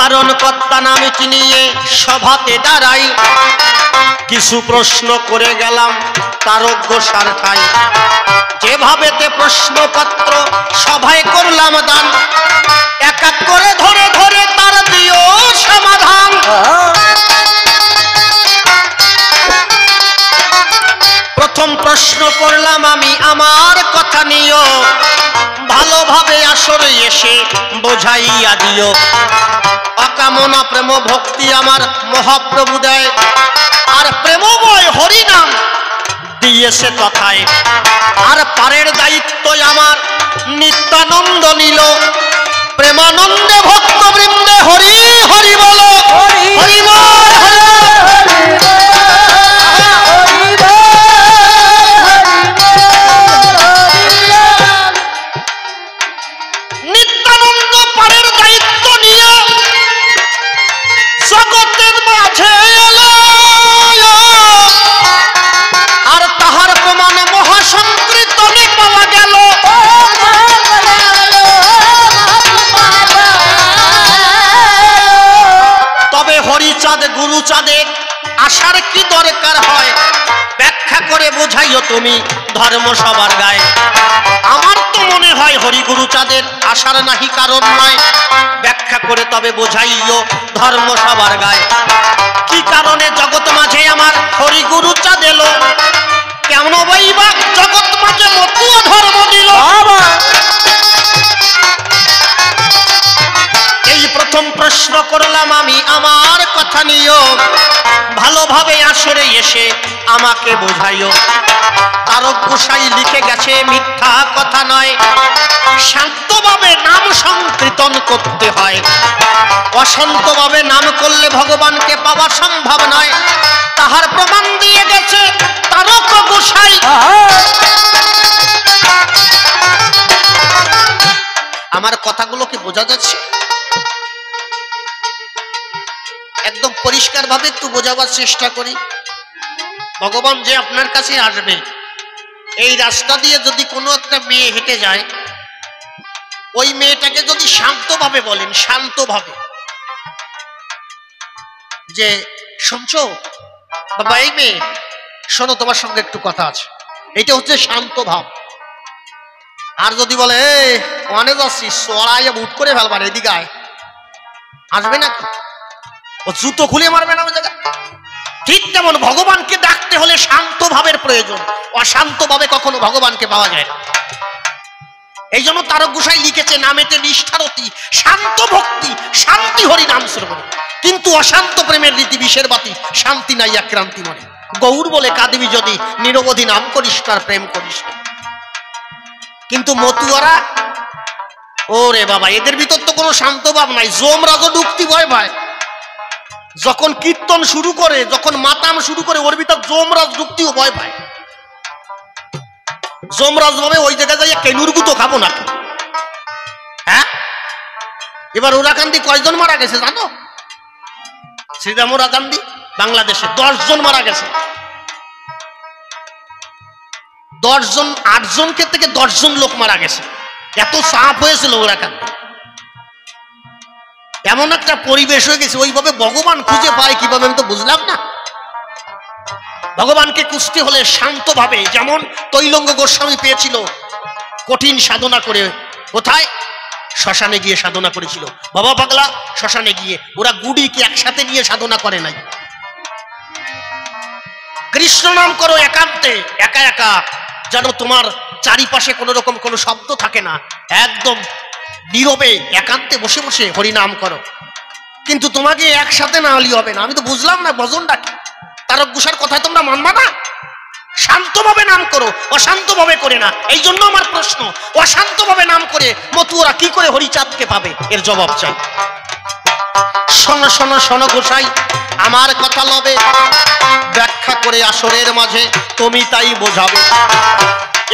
নিবারণ কর্তা নামটি নিয়ে সভাতে দাঁড়াই, কিছু প্রশ্ন করে গেলাম তারজ্ঞ সারঠাই। যেভাবেতে প্রশ্নপত্র সভায় করলাম দান, এক এক করে ধরে ধরে তার দিও সমাধান। প্রথম প্রশ্ন করলাম আমি আমার কথা নিও, ভালোভাবে আসরে এসে বোঝাইয়া দিও। অকামনা প্রেম ভক্তি আমার মহাপ্রভু দেয়, আর প্রেমময় হরিনাম দিয়েছে তথায়। আর পারের দায়িত্ব আমার নিত্যানন্দ নিল, প্রেমানন্দে ভক্ত বৃন্দে হরি হরি বলো, হরি বল নিত্যানন্দ পারের দায়িত্ব নিয়ে জগতের মাঝে এলো, আর তাহার প্রমাণ মহাসংকীর্তনে পাওয়া গেল। তবে হরিচাঁদ গুরুচাঁদের আসার কি দরকার হয়, ব্যাখ্যা করে বোঝাইও তুমি ধর্ম সবার গায়ে। আমার তো মনে হয় হরি গুরুচাঁদের আসার নাহি কারণ নয়, ব্যাখ্যা করে তবে বোঝাইও ধর্ম সবার গায়ে। কি কারণে জগৎ মাঝে আমার হরি গুরুচাঁদ এলো, কেমন বইবা জগৎ মাঝে মতুয়া ধর্ম দিল। এই প্রথম প্রশ্ন করলাম আমি আমার কথা নিও, ভালোভাবে আসরে এসে আমাকে বোঝাইও। তারক গোসাই লিখে গেছে মিথ্যা কথা নয়, শান্তভাবে নাম সংকীর্তন করতে হয়। অশান্তভাবে নাম করলে ভগবানকে পাওয়া সম্ভব নয়, তাহার প্রমাণ দিয়ে গেছে তারক গোসাই। আমার কথাগুলো কি বোঝা যাচ্ছে? একদম পরিষ্কার ভাবে একটু বোঝাবার চেষ্টা করি। ভগবান যে আপনার কাছে আসবে, এই রাস্তা দিয়ে যদি কোনো একটা মেয়ে হেঁটে যায়, ওই মেয়েটাকে যদি শান্তভাবে বলেন, শান্তভাবে যে শুনছো বাবা, এই মেয়ে শোনো, তোমার সঙ্গে একটু কথা আছে, এটা হচ্ছে শান্ত ভাব। আর যদি বলে ওখানে যাচ্ছি, সরাইয়া বুট করে ফেলবার, এদিকে আয়, আসবে নাকি? ও জুতো খুলে মারবে না ওই জায়গায়। ঠিক তেমন ভগবানকে ডাকতে হলে শান্ত ভাবের প্রয়োজন, অশান্ত ভাবে কখনো ভগবানকে পাওয়া যায় না। এই জন্য তারক গোসাই লিখেছে নামেতে নিষ্ঠারতি, শান্ত ভক্তি শান্তি হরি নাম শ্রবণ, কিন্তু অশান্ত প্রেমের রীতি বিষের বাতি, শান্তি নাই আক্রান্তি মনে। গৌর বলে কাঁদবি যদি, নিরবধি নাম করিস তার প্রেম করিস। কিন্তু মতুয়ারা, ওরে বাবা, এদের ভিতর তো কোনো শান্ত ভাব নাই। যমরাজও ঢুকতে ভয় পায়। যখন কীর্তন শুরু করে, যখন মাতাম শুরু করে, ওর ভিতর যমরাজ ঢুকতেও ভয় পায়। যমরাজ ভাবে ওই জায়গায় যাই কেনুর গুতো খাবো নাকি। হ্যাঁ, এবার ওরাকান্দি কয়জন মারা গেছে জানো? শ্রীরাম ওরাকান্দি বাংলাদেশে 10 জন মারা গেছে। 10 জন, 8 জনকে থেকে 10 জন লোক মারা গেছে। এত চাপ হয়েছিল ওরাকান্দি, এমন একটা পরিবেশ হয়ে গেছে। ওইভাবে ভগবান খুঁজে পায় কিভাবে আমি তো বুঝলাম না। ভগবানকে খুঁজতে হলে শান্ত ভাবে, যেমন তৈলঙ্গ গোস্বামী পেয়েছিল কঠিন সাধনা করে। কোথায়? শ্মশানে গিয়ে সাধনা করেছিল। বাবা পাগলা শ্মশানে গিয়ে, ওরা গুডিকে একসাথে নিয়ে সাধনা করে নাই। কৃষ্ণ নাম করো একান্তে, একা একা, যেন তোমার চারিপাশে কোনো রকম কোনো শব্দ থাকে না, একদম নীরবে একান্তে বসে বসে হরিনাম করো। কিন্তু তোমাকে একসাথে না হলে হবে না। আমি তো বুঝলাম না ভজনটা কি। তারক গোসাইর কথায় তোমরা মানবা না? শান্তভাবে নাম করো, অশান্তভাবে করে না। এই জন্য আমার প্রশ্ন, অশান্তভাবে নাম করে মতুয়ারা কি করে হরিচাঁদকে পাবে? এর জবাব চাই। শোনো শোনো শোনো গোসাই, আমার কথা লবে, ব্যাখ্যা করে আসরের মাঝে তুমি তাই বোঝাবে।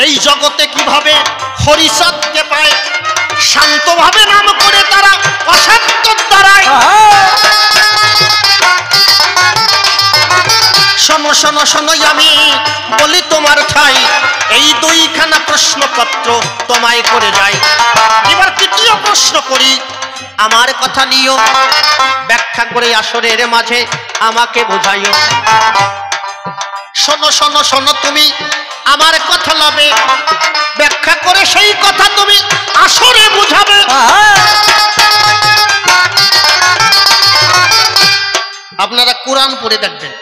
এই জগতে কিভাবে হরিচাঁদকে পায়? শান্তভাবে নাম করে তারা অশান্তর দ্বারায়। শোনো শোনো শোনো, আমি বলি তোমার ঠাই, এই 2খানা প্রশ্নপত্র তোমায় করে যাই। এবার তৃতীয় প্রশ্ন করি, আমার কথা নিও, ব্যাখ্যা করে আসরের মাঝে আমাকে বোঝাইও। শোনো শোনো শোনো তুমি আমার কথা লবে, ব্যাখ্যা করে সেই কথা তুমি আসরে বুঝাবে। আপনারা কোরআন পড়ে দেখবেন,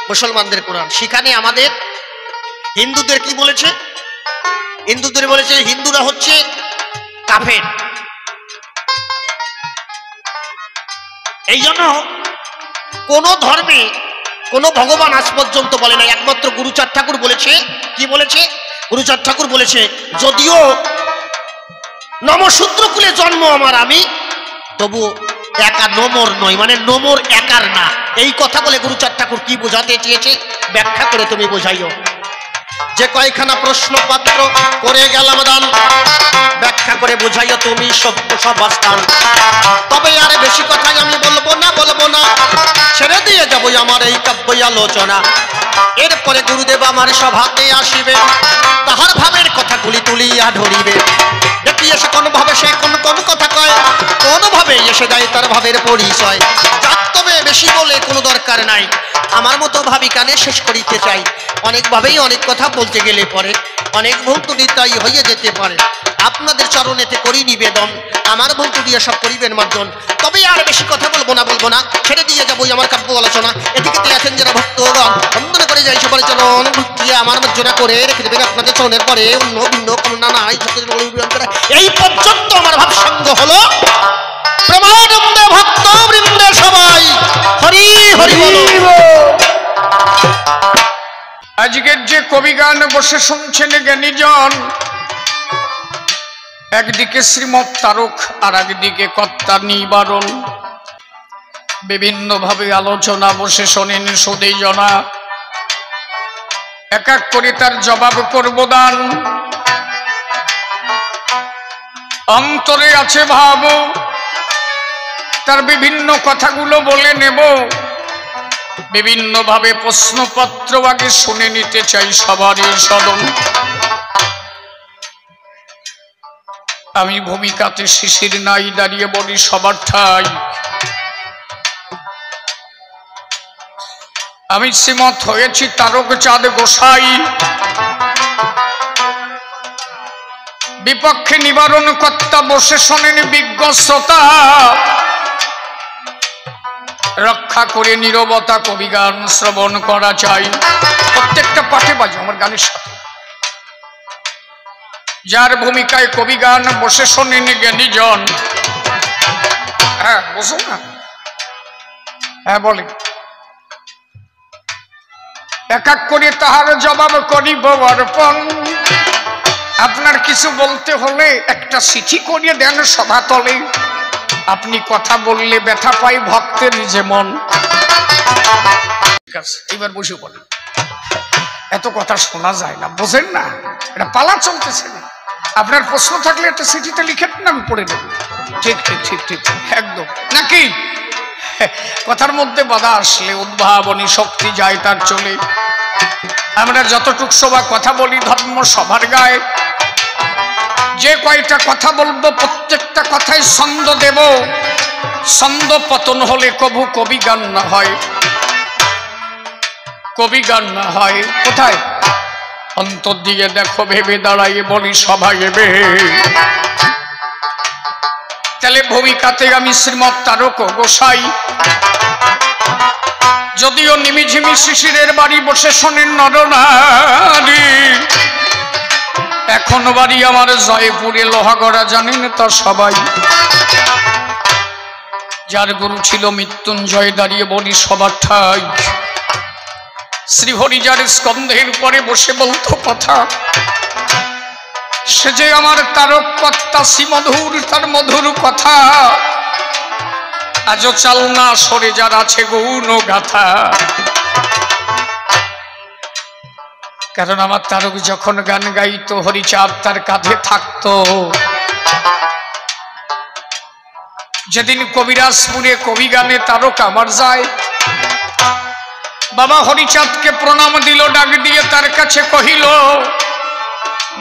মুসলমানদের কোরআন, সেখানে আমাদের হিন্দুদের কি বলেছে? হিন্দুদের বলেছে হিন্দুরা হচ্ছে কাফের। এই জন্য কোন ধর্মে কোন ভগবান আজ পর্যন্ত বলে না, একমাত্র গুরুচাঁদ ঠাকুর বলেছে। কি বলেছে? গুরুচাঁদ ঠাকুর বলেছে যদিও নমশূদ্রকুলে জন্ম আমার আমি, তবু একা নমর নয়, মানে নমর একার না। এই কথা বলে গুরুচাঁদ ঠাকুর কি বোঝাতে চেয়েছে ব্যাখ্যা করে তুমি বোঝাইও। যে কয়খানা প্রশ্নপত্র করে গেলাম দান, ব্যাখ্যা করে বোঝাইও তুমি সভাস্থান। তবে আর বেশি কথাই আমি বলবো না, ছেড়ে দিয়ে যাবো আমার এই কাব্য আলোচনা। এরপরে গুরুদেব আমার সভাতে আসিবে, তাহার ভাবের কথাগুলি তুলিয়া ধরিবে। দেখি এসে কোন ভাবে সে কোন কোন কথা কয়, কোন ভাবে এসে দেয় তার ভাবের পরিচয়। যার তবে বেশি বলে কোনো দরকার নাই, আমার মতো ভাবিকানে শেষ করিতে চাই। অনেকভাবেই অনেক কথা বলতে গেলে পরে অনেক ভুল ত্রুটি তাই হয়ে যেতে পারে। আপনাদের চরণেতে করি নিবেদন, আমার ভুল ত্রুটি সব করিবেন মার্জন। তবে আর বেশি কথা বলবো না, ছেড়ে দিয়ে যাবো আমার কাব্য আলোচনা। এদিকে আছেন যারা ভক্তগণ, বন্দন করে যাই সবার চরণ ভক্তি আমার মার্জনা করে রেখে দেবেন আপনাদের চরণের পরে। অন্য ভিন্ন কোনো না নাই, এই পর্যন্ত আমার ভাব সঙ্গ হলো। প্রেমানন্দে ভক্ত বৃন্দে সবাই হরি হরি বলো। আজকের যে কবি গান বসে শুনছেন জ্ঞানীজন, একদিকে শ্রীমৎ তারক আর একদিকে কর্তা নিবারণ, বিভিন্ন ভাবে আলোচনা বসে শোনেন সুধী জনা। এক এক করে তার জবাব করব দান। অন্তরে আছে ভাব, তার বিভিন্ন কথাগুলো বলে নেব। বিভিন্ন ভাবে প্রশ্নপত্র আগে শুনে নিতে চাই সবারই সদন। আমি ভূমিকাতে শিশির নাই, দাঁড়িয়ে বলি সবার ঠাই। আমি শ্রীমৎ হয়েছি তারক চাঁদ গোসাই, বিপক্ষে নিবারণ কর্তা বসে শোনেন বিজ্ঞ শ্রোতা। রক্ষা করে নীরবতা কবিগান শ্রবণ করা চাই। প্রত্যেকটা পাঠে বাজে আমার গানের সাথে। যার ভূমিকায় কবিগান বসে শোনেন জ্ঞানীজন। হ্যাঁ বসুন না, হ্যাঁ বলে। এক এক করে তাহার জবাব করিব অর্পণ। আপনার কিছু বলতে হলে একটা চিঠি করিয়ে দেন সভাতলে। আপনি কথা বললে ব্যথা পাই ভক্তের যেমন। এবার বসে পড়েন, এত কথা শোনা যায় না, বোঝেন না, এটা পালা চলতেছে না। আপনার প্রশ্ন থাকলে একটা চিঠিতে লিখে দেন, আমি পড়ে দেব। ঠিক ঠিক ঠিক ঠিক একদম, নাকি? কথার মধ্যে বাধা আসলে উদ্ভাবনী শক্তি যায় তার চলে। আমরা যতটুক সভা কথা বলি ধর্ম সভার গায়ে, যে কয়টা কথা বলবো প্রত্যেকটা কথায় ছন্দ দেব। ছন্দ পতন হলে কবু কবি গান না হয়, কবি গান না হয়। কোথায়? অন্তর দিয়ে দেখো ভেবে দাঁড়াই বলি সবাই এবে। তাহলে ভূমিকাতে আমি শ্রীমৎ তারক গোসাই, যদিও নিমিঝিমি শিশিরের বাড়ি বসে শোনেন নরনারী। এখন বাড়ি আমার জয়পুরে লোহাগড়া, জানেন তা সবাই। যার গুরু ছিল মৃত্যুঞ্জয়, দাঁড়িয়ে বলি সবার ঠাই। শ্রীহরি যার স্কন্ধের পরে বসে বলতো কথা, সে যে আমার তারক কর্তা শ্রীমধুর, তার মধুর কথা আজও চাল না সরে যার আছে গৌণ গাথা। কারণ আমার তারক যখন গান গাইতো হরিচাঁদ তার কাঁধে থাকতো। যেদিন কবিরাজপুরে কবি গানে তারক আমার যায়, বাবা হরিচাঁদকে প্রণাম দিল, ডাক দিয়ে তার কাছে কহিল,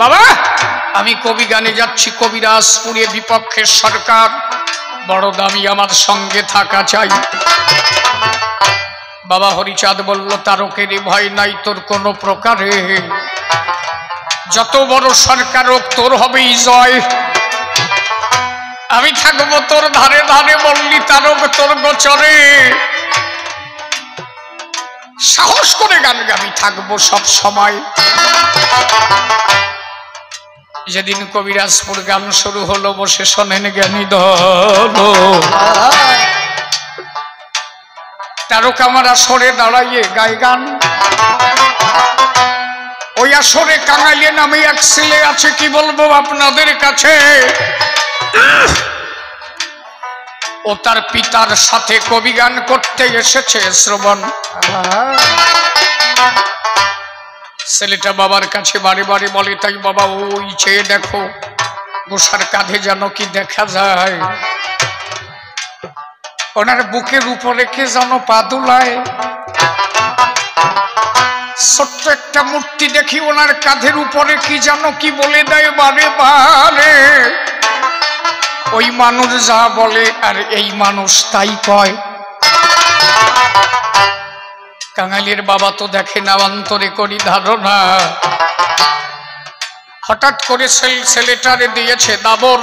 বাবা আমি কবি গানে যাচ্ছি কবিরাজপুরে, বিপক্ষের সরকার বড় দামি, আমার সঙ্গে থাকা চাই। বাবা হরিচাঁদ বলল, তারকেরই ভয় নাই তোর কোনো প্রকারে, যত বড় সরকার হোক তোর হবেই জয়। আমি থাকবো তোর ধারে ধারে, বললি তারক তোর গোচরে। সাহস করে গান গাবি, থাকবো সব সময়। যেদিন কবিরাজপুর গান শুরু হলো, বসে শোনেন জ্ঞানী দল। তারক আমার আসরে দাঁড়াইয়ে গায় গান। ওই আসরে কাঙাইলে নামে এক ছেলে আছে, কি বলবো আপনাদের কাছে। ও তার পিতার সাথে কবি গান করতে এসেছে শ্রবণ। ছেলেটা বাবার কাছে বারে বারে বলে, তাই বাবা ওই চেয়ে দেখো, গোসার কাঁধে যেন কি দেখা যায়। ওনার বুকের উপরে কে যেন পা দুলায়। ছোট্ট একটা মূর্তি দেখি, ওনার কাঁধের উপরে কি যেন কি বলে দেয় বারে বারে। ওই মানুষ যা বলে আর এই মানুষ তাই কয়। কাঙালির বাবা তো দেখে না, অন্তরে করি ধারণা। হঠাৎ করে ছেলেটারে দিয়েছে দাবর।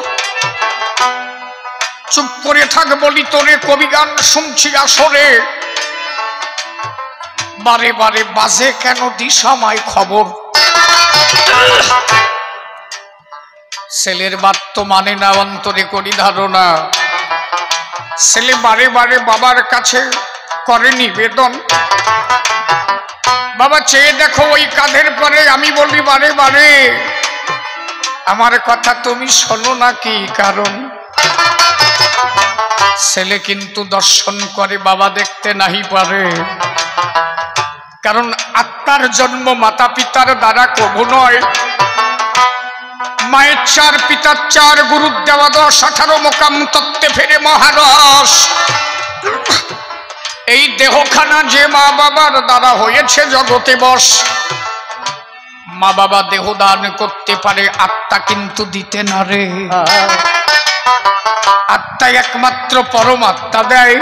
চুপ করে থাক বলি তোরে, কবি গান শুনছি আসরে। বারে বারে বাজে কেন দিশামায় খবর। ছেলের বাত তো মানে না, অন্তরে করি ধারণা। ছেলে বারে বারে বাবার কাছে করে নিবেদন, বাবা চেয়ে দেখো ওই কাঁধের পরে। আমি বলি বারে বারে, আমার কথা তুমি শোনো না, কি কারণ। ছেলে কিন্তু দর্শন করে, বাবা দেখতে নাহি পারে। কারণ আত্মার জন্ম মাতা পিতার দ্বারা কবু নয়। মায়ের 4, পিতার 4, গুরুর দেওয়া 10, 18 মোকাম তত্ত্বে ফেরে মহারস। এই দেহখানা যে মা বাবার দ্বারা হয়েছে জগতে বস। মা বাবা দেহ দান করতে পারে, আত্মা কিন্তু দিতে না রে। আত্মা একমাত্র পরমাত্মা দেয়।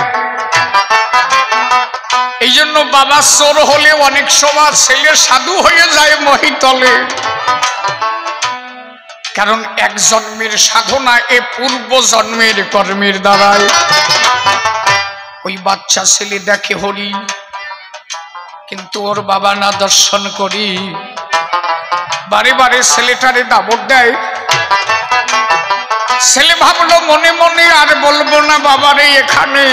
এই জন্য বাবা চোর হলে অনেক সময় ছেলে সাধু হয়ে যায় মহিতলে। কারণ এক জন্মের সাধনা এ পূর্ব জন্মের কর্মের দ্বারায়। ওই বাচ্চা ছেলে দেখে হরি, কিন্তু ওর বাবা না দর্শন করি। বারে বারে ছেলেটারে দাবর দেয়। ছেলে ভাবলো মনে মনে, আর বলবো না বাবারে এখানে।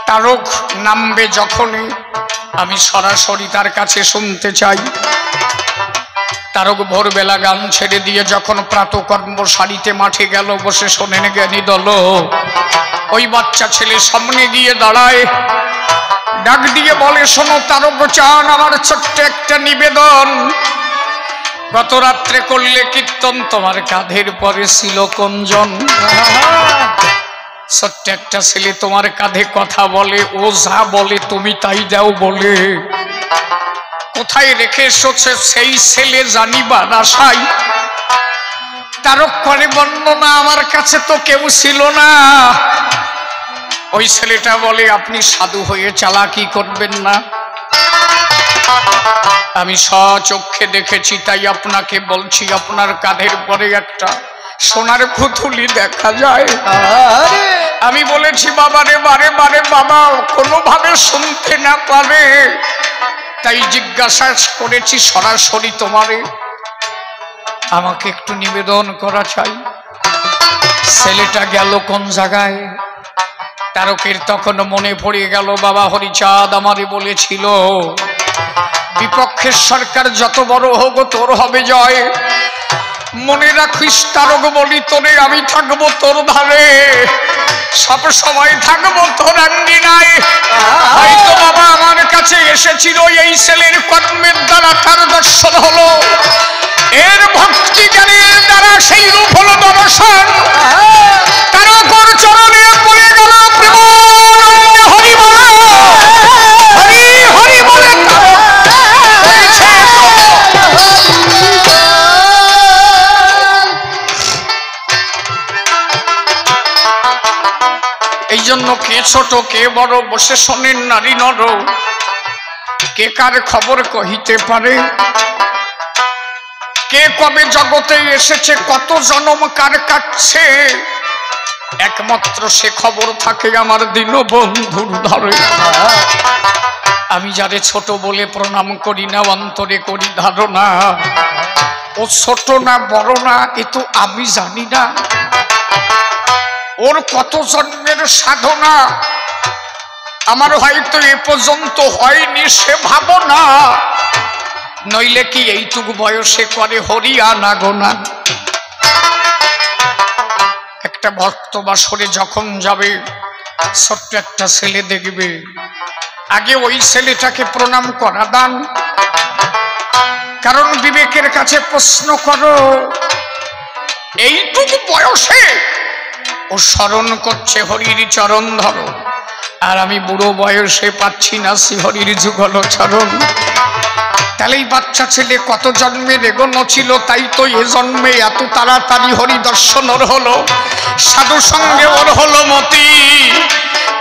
তারক নামবে যখনই, আমি সরাসরি তার কাছে শুনতে চাই। তারক ভোরবেলা গান ছেড়ে দিয়ে যখন প্রাতকর্ম সারিতে মাঠে গেল, বসে শোনেন জ্ঞানী দল। ওই বাচ্চা ছেলে সামনে গিয়ে দাঁড়ায়, ডাক দিয়ে বলে, শোনো তারক চান, আমার ছোট্ট একটা নিবেদন। গত রাত্রে করলে কীর্তন, তোমার কাঁধের পরে ছিল কোনজন। ছোট্ট একটা ছেলে তোমার কাঁধে কথা বলে, ও যা বলে তুমি তাই দাও বলে। কোথায় রেখে এসেছে সেই ছেলে জানিবার আশায়। তারক করে বর্ণনা, আমার কাছে তো কেউ ছিল না। ওই ছেলেটা বলে, আপনি সাধু হয়ে চালাকি করবেন না। আমি স্বচক্ষে দেখেছি, তাই আপনাকে বলছি। আপনার কাঁধের পরে একটা সোনার পুতুলি দেখা যায়। আমি বলেছি বাবারে, বারে বারে বাবা কোনোভাবে শুনতে না পারে, তাই জিজ্ঞাসা করেছি সরাসরি তোমারে। আমাকে একটু নিবেদন করা চাই। ছেলেটা গেল কোন জায়গায়। তারকের তখন মনে পড়ে গেল, বাবা হরিচাঁদ আমারে বলেছিল, বিপক্ষের সরকার যত বড় হোক তোর হবে জয়। মনে রাখিস তারক বলি তোরে, আমি থাকবো তোর ধারে, সব সময় থাকবো তোর আঙ্গিনায়। হয়তো বাবা আমার কাছে এসেছিল, এই ছেলের কর্মের দ্বারা তার দর্শন হলো। এর ভক্তি জ্ঞানের দ্বারা সেই রূপ হলো দর্শন। তারকর চরণে পড়ে গেল প্রেমানন্দে হরি বল, হরি হরি বলে। জন্য কে ছোট কে বড় বসে শোনেন নারী নর, কে কার খবর কহিতে পারে? কে কবে জগতে এসেছে, কত জনম কার কাটছে, একমাত্র সে খবর থাকে আমার দীনবন্ধুর ধরে। আমি যারে ছোট বলে প্রণাম করি না, অন্তরে করি ধারণা ও ছোট না বড় না এ তো আমি জানি না। ওর কত জন্মের সাধনা আমার হয়তো এ পর্যন্ত হয়নি সে ভাবনা, নইলে কি এইটুকু বয়সে করে হরিয়ানা গোনা। একটা ভক্ত বাসরে যখন যাবে, ছোট্ট একটা ছেলে দেখবে, আগে ওই ছেলেটাকে প্রণাম করা দান। কারণ বিবেকের কাছে প্রশ্ন করো, এইটুকু বয়সে ও স্মরণ করছে হরির চরণ ধরো, আর আমি বুড়ো বয়সে পাচ্ছি না শ্রীহরির যুগল চরণ। তাহলে এই বাচ্চা ছেলে কত জন্মে রেগনো ছিল, তাই তো এ জন্মে এত তাড়াতাড়ি হরি দর্শন ওর হলো, সাধু সঙ্গে ওর হলো মতি।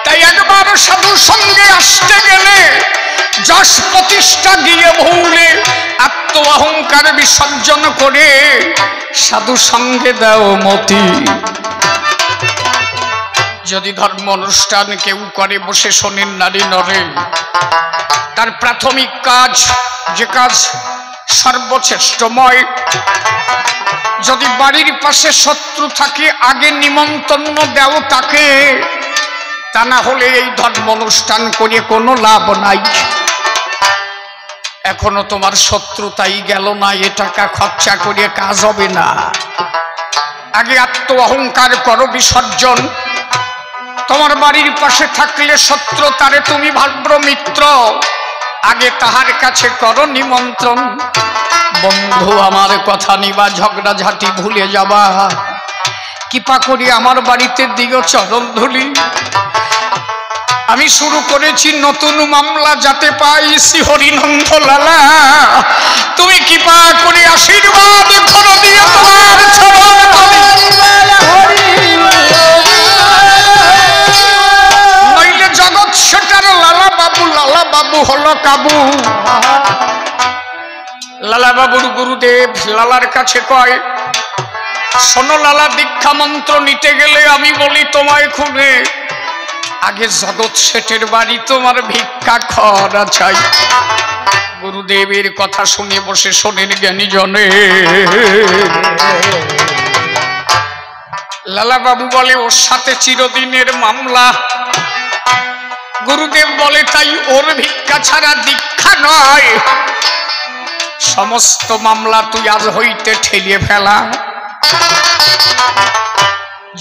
তাই একবার সাধু সঙ্গে আসতে গেলে যশ প্রতিষ্ঠা দিয়ে ভুলে আত্ম অহংকার বিসর্জন করে সাধু সঙ্গে দাও মতি। যদি ধর্ম অনুষ্ঠান কেউ করে বসে শোনেন নারী নরে, তার প্রাথমিক কাজ, যে কাজ সর্বশ্রেষ্ঠময়, যদি বাড়ির পাশে শত্রু থাকে আগে নিমন্ত্রণ দাও তাকে, তা না হলে এই ধর্ম অনুষ্ঠান করে কোনো লাভ নাই। এখনো তোমার শত্রুতাই গেল না, এ টাকা খরচা করে কাজ হবে না। আগে আত্ম অহংকার করো বিসর্জন। তোমার বাড়ির পাশে থাকলে শত্রু, তারে তুমি ভাবো মিত্র, আগে তাহার কাছে করো নিমন্ত্রণ। বন্ধু আমার কথা নিবা, ঝগড়া ঝাঁটি ভুলে যাবা, কৃপা করি আমার বাড়িতে দিও চরণ ধুলি। আমি শুরু করেছি নতুন মামলা, যাতে পাই শ্রীহরিনন্দ লালা, তুমি কৃপা করে আশীর্বাদ করো দিয়ে তোমার চরণ ধুলি। নইলে জগৎ সেটার লালা বাবু হলো কাবু। লালা বাবুর গুরুদেব লালার কাছে কয়, শোনো লালা, দীক্ষা মন্ত্র নিতে গেলে আমি বলি তোমায় খুলে, আগে জগৎ শেঠের বাড়ি তোমার ভিক্ষা খরা চাই। গুরুদেবের কথা শুনে বসে শোনেন জ্ঞানী জনে। লালা বাবু বলে, ওর সাথে চিরদিনের মামলা। গুরুদেব বলে, তাই ওর ভিক্ষা ছাড়া দীক্ষা নয়, সমস্ত মামলা তুই আজ হইতে ঠেলিয়ে ফেলা।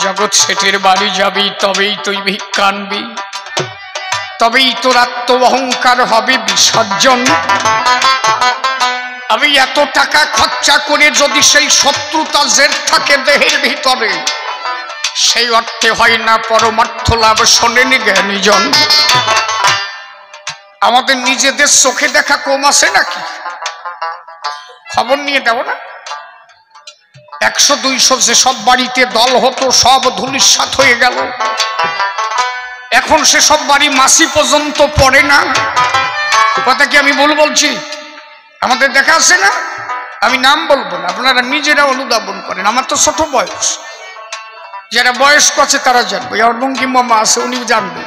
জগৎ শেঠের বাড়ি যাবি, তবেই তুই ভিক্ষা আনবি, তবেই তোর আত্ম অহংকার হবে বিসর্জন। আমি এত টাকা খরচা করে যদি সেই শত্রুতা জেদ থাকে দেহের ভিতরে, সেই অর্থে হয় না পরমার্থ লাভ। শোনেন জ্ঞানীজন, আমাদের নিজেদের চোখে দেখা কম আছে নাকি? খবর নিয়ে দেব না, 100-200 যে সব বাড়িতে দল হতো সব ধুলিস্যাৎ হয়ে গেল। এখন সে সব বাড়ি মাসি পর্যন্ত পড়ে না। কথা কি আমি ভুল বলছি? আমাদের দেখা আছে না, আমি নাম বলবো না, আপনারা নিজেরা অনুধাবন করেন। আমার তো ছোট বয়স, যারা বয়স্ক আছে তারা জানবে, আমার বঙ্কিম মামা আছে উনি জানবে।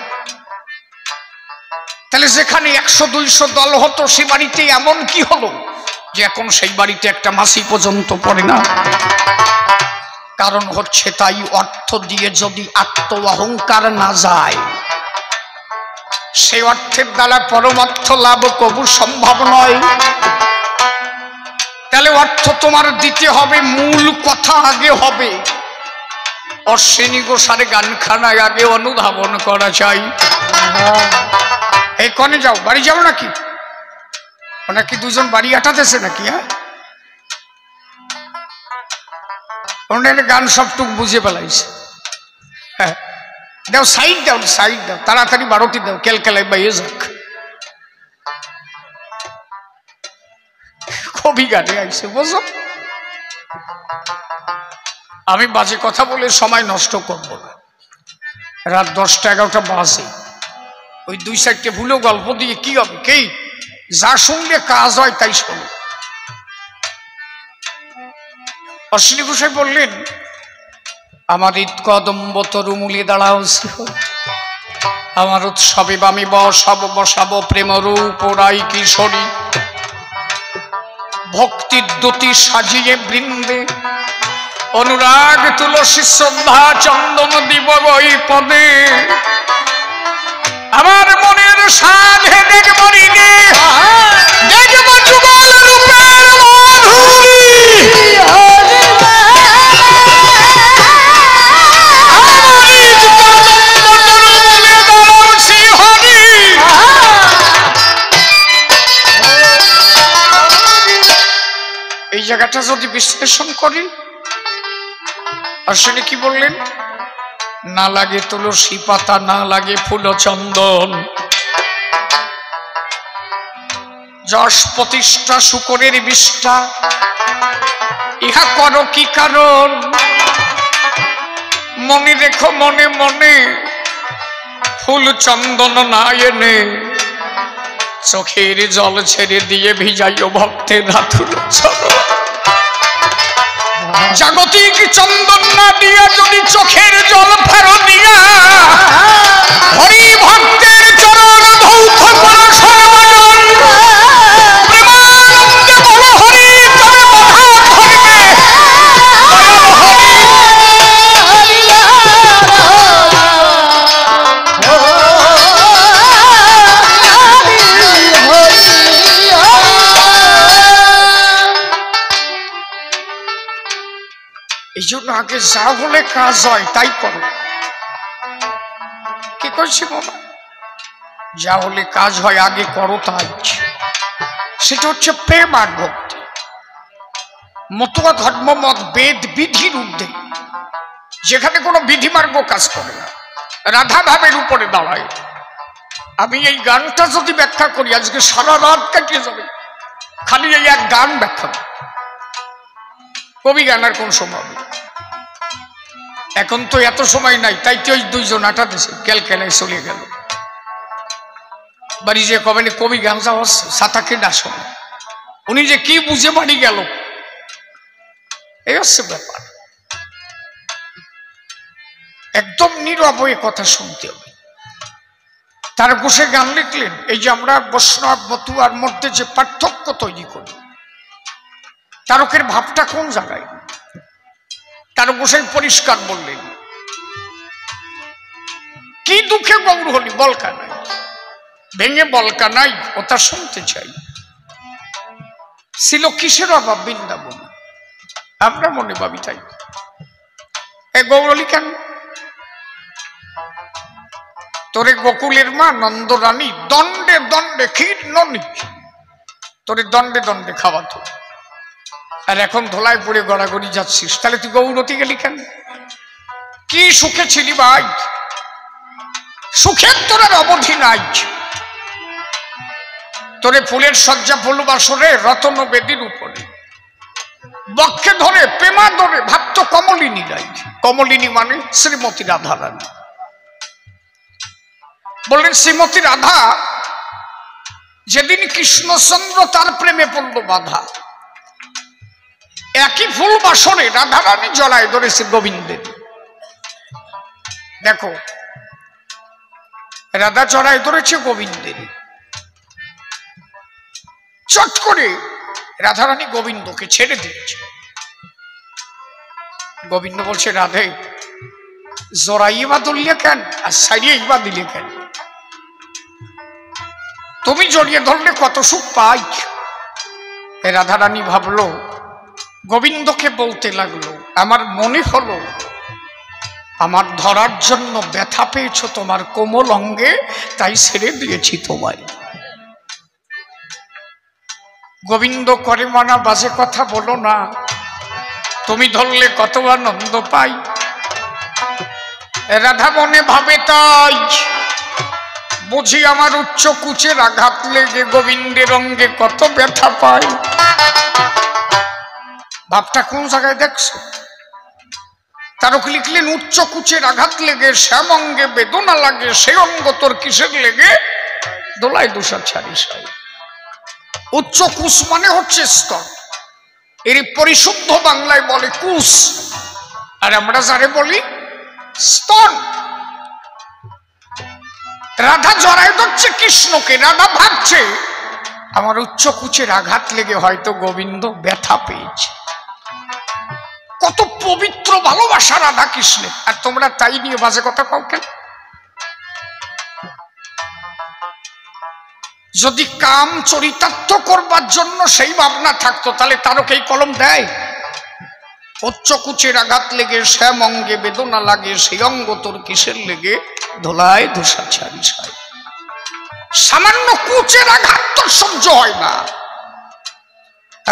তাহলে যেখানে 100-200 দল হতো সে বাড়িতে এমন কি হলো যে এখন সেই বাড়িতে একটা মাসি পর্যন্ত পড়ে না? কারণ হচ্ছে তাই অর্থ দিয়ে যদি আত্ম অহংকার না যায়, সেই অর্থের দ্বারা পরমার্থ লাভ কবু সম্ভব নয়। তাহলে অর্থ তোমার দিতে হবে, মূল কথা আগে হবে। অশ্বিনী ঘোষার গানখানায় আগে অনুধাবন করা চাই। এই কনে যাও, বাড়ি যাও নাকি? নাকি দুজন বাড়ি আটাতেছে নাকি? হ্যাঁ, গান সবটুক বুঝে পেলাইছে। হ্যাঁ, দাও সাইড দাও, সাইড দাও, তাড়াতাড়ি 12টি দাও, কেলকেলায় বাইয়ে যাক। কবি গানে আইছে, বুঝো? আমি বাজে কথা বলে সময় নষ্ট করব না। রাত 10টা 11টা বাজে, ওই 2-4টে ভুলেও গল্প দিয়ে কি হবে? কি যা শুনলে কাজ হয় তাই শোনো। অশ্বিনী ঘোষাই বললেন, আমার ঈদ কদম্ব তরুমূলে দাঁড়াও শিহর, আমার উৎসবে বামে বসাবো প্রেমরূপ রাই কিশোরী, ভক্তির দ্যুতি সাজিয়ে বৃন্দে, অনুরাগ তুলসী শ্রদ্ধা চন্দন দিব ওই পদে, আমার মনের সাধে দেখব রিনে, দেখব যুগল রূপের মাধুরী, এই জায়গাটা যদি বিশ্লেষণ করি, অশ্বিনী কি বললেন? না লাগে তুলসী পাতা, না লাগে ফুল চন্দন, যশ প্রতিষ্ঠা শুকরের বিষ্ঠা, ইহা করো কি কারণ? মনে রেখো মনে মনে, ফুল চন্দন না এনে চোখের জল ছেড়ে দিয়ে ভিজাইও ভক্তের ধাতুর চরণ। জাগতিক চন্দন না দিয়া যদি চোখের জল ফেরো দিয়া, হরি ভক্তের চরণ ধৌত করো সর্বজন, প্রেমানন্দে বলো হরি তবে বাধা ধরবে, এই জন্য আগে যা হলে কাজ হয় তাই করো। কি করছি বাবা? যা হলে কাজ হয় আগে করো তাই। সেটা হচ্ছে প্রেম আর ভক্তি। মতুয়া ধর্ম মত বেদ বিধির ঊর্ধ্বে, যেখানে কোনো বিধিমার্গ কাজ করে না, রাধা ভাবের উপরে দাঁড়ায়। আমি এই গানটা যদি ব্যাখ্যা করি আজকে সারা রাত কাটিয়ে যাবে, খালি এই এক গান ব্যাখ্যা। কবি গান আর কোন সময় হবে? এখন তো এত সময় নাই, তাই তো ওই 2 জন আটাতেছে ক্যালকেলায় চলে গেল। বাড়ি যে কবে কবি গান যাওয়া সাতাকে ডাসন, উনি যে কি বুঝে বাড়ি গেল, এই হচ্ছে ব্যাপার। একদম নীরব হয়ে কথা শুনতে হবে। তার বসে গান লিখলেন, এই যে আমরা বৈষ্ণব মতুয়ার মধ্যে যে পার্থক্য তৈরি করি, তারকের ভাবটা কোন জায়গায়? তার বসে পরিষ্কার বললেন, কি দুঃখে গৌর হলি বলকা নাই, ভেঙে বলকা নাই, ওটা শুনতে চাই। ছিল কিসের অভাব বৃন্দাবন, আমরা মনে ভাবি তাই। এ গৌরলি কেন? তোরে গোকুলের মা নন্দরানী দণ্ডে দণ্ডে ক্ষীর ননি, তোরে দণ্ডে দণ্ডে খাওয়াতো, আর এখন ধোলায় পড়ে গড়াগড়ি যাচ্ছিস, তাহলে তুই গৌরতি গেলি কেন? কি সুখে ছিলি ভাই? সুখের তোর আর অবধি নাই। তোরে ফুলের সজ্জা ফুল বাসরে রতন বেদির উপরে, বক্ষে ধরে প্রেমা ধরে ভাবতো কমলিনী নাই। কমলিনী মানে শ্রীমতী রাধা রানী। বললেন শ্রীমতী রাধা যেদিন কৃষ্ণচন্দ্র তার প্রেমে পড়ল বাধা, একই ফুল বাসরে রাধা রানী জড়ায় ধরেছে গোবিন্দের। দেখো, রাধা জড়ায় ধরেছে গোবিন্দের, চট করে রাধারানী গোবিন্দকে ছেড়ে দিয়েছে। গোবিন্দ বলছে, রাধে জড়াইবা ধরলে কেন আর সারিয়েই দিলে কেন? তুমি জড়িয়ে ধরলে কত সুখ পাই। রাধারানী ভাবলো, গোবিন্দকে বলতে লাগলো, আমার মনে হলো আমার ধরার জন্য ব্যথা পেয়েছ তোমার কোমল অঙ্গে, তাই ছেড়ে দিয়েছি তোমায়। গোবিন্দ করে মানা, বাজে কথা বলো না, তুমি ধরলে কত আনন্দ পাই। রাধা মনে ভাবে তাই, বুঝি আমার উচ্চ কুচের আঘাত লেগে গোবিন্দের অঙ্গে কত ব্যথা পাই। ভাবটা কোন জায়গায় দেখছো? তারক লিখলেন উচ্চ কুচের আঘাত লেগে শ্যাম অঙ্গে বেদনা লাগে, সে অঙ্গ তোর কিসের লেগে দোলায় দোষা ছাড়িস। উচ্চ কুশ মানে হচ্ছে স্তন, এর পরিশুদ্ধ বাংলায় বলে কুশ, আর আমরা যারে বলি স্তন। রাধা জড়ায় ধরছে কৃষ্ণকে, রাধা ভাবছে আমার উচ্চ কুচের আঘাত লেগে হয়তো গোবিন্দ ব্যথা পেয়েছে। কত পবিত্র ভালোবাসা রাধা কৃষ্ণের, আর তোমরা তাই নিয়ে বাজে কথা কও কেন? যদি কাম চরিতার্থ করবার জন্য সেই ভাবনা থাকতো তাহলে তারক এই কলম দেয়? উচ্চ কুচের আঘাত লেগে শ্যাম অঙ্গে বেদনা লাগে, সেই অঙ্গ তোর কিসের লেগে ধোলায় ধোসা ছাড়িস। সামান্য কুচের আঘাত তোর সহ্য হয় না,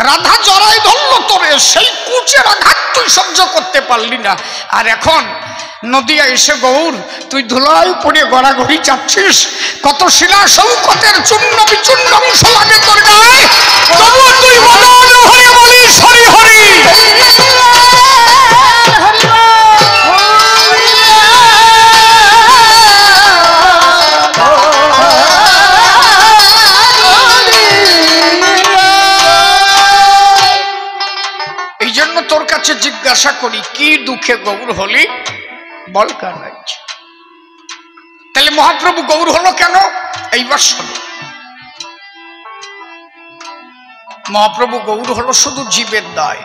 রাধা জড়াই ধরলো তোরে, সেই কুচের আঘাত তুই সহ্য করতে পারলি না। আর এখন নদিয়া এসে গৌর তুই ধুলায় পড়ে গড়াগড়ি যাচ্ছিস, কত শিলা শৌকতের চূর্ণ বিচূর্ণ অংশ লাগে তোর গায়ে, তবুও তুই মনন হরি বলিস হরি হরি। এই জন্য তোর কাছে জিজ্ঞাসা করি কি দুঃখে গৌর হলি বল কার রাজ্য? তাহলে মহাপ্রভু গৌর হলো কেন? এইবার শোনো, মহাপ্রভু গৌর হলো শুধু জীবের দায়,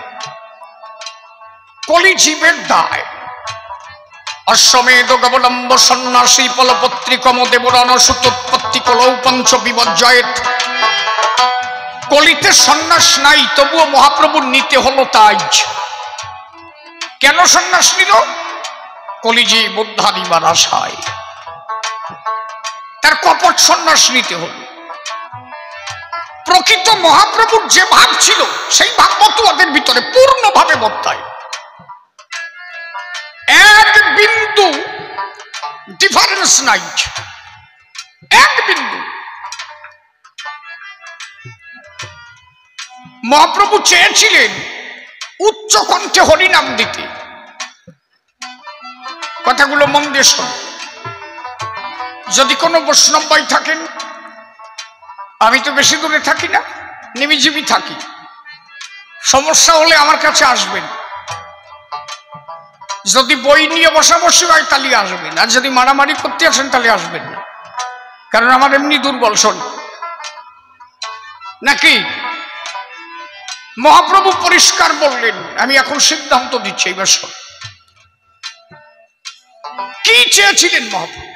কলি জীবের দায়। অশ্বমেধ গবলম্ব সন্ন্যাসী ফলপত্রিকম দেবরণ সুতোৎপত্তি কলৌ পঞ্চ বিবজ্জয়েত। কলিতে সন্ন্যাস নাই, তবুও মহাপ্রভুর নিতে হলো তাই। কেন সন্ন্যাস নিল? কলিজি বুদ্ধা দিবার আশায় তার কপট সন্ন্যাস নিতে হলো। প্রকৃত মহাপ্রভুর যে ভাব ছিল সেই ভাব মতুয়াদের ভিতরে পূর্ণভাবে বর্তায়, এক বিন্দু ডিফারেন্স নাই, এক বিন্দু। মহাপ্রভু চেয়েছিলেন উচ্চ কণ্ঠে হরিনাম দিতে। কথাগুলো মন দিয়ে শোন। যদি কোনো বৈষ্ণব ভাই থাকেন, আমি তো বেশি দূরে থাকি না, নিমিজিবি থাকি, সমস্যা হলে আমার কাছে আসবেন। যদি বই নিয়ে বসাবসি হয় তাহলে আসবেন, আর যদি মারামারি করতে আসেন তাহলে আসবেন না, কারণ আমার এমনি দুর্বল শোন নাকি। মহাপ্রভু পরিষ্কার বললেন, আমি এখন সিদ্ধান্ত দিচ্ছি, এবার শোন কি চেয়েছিলেন মহাপ্রভু।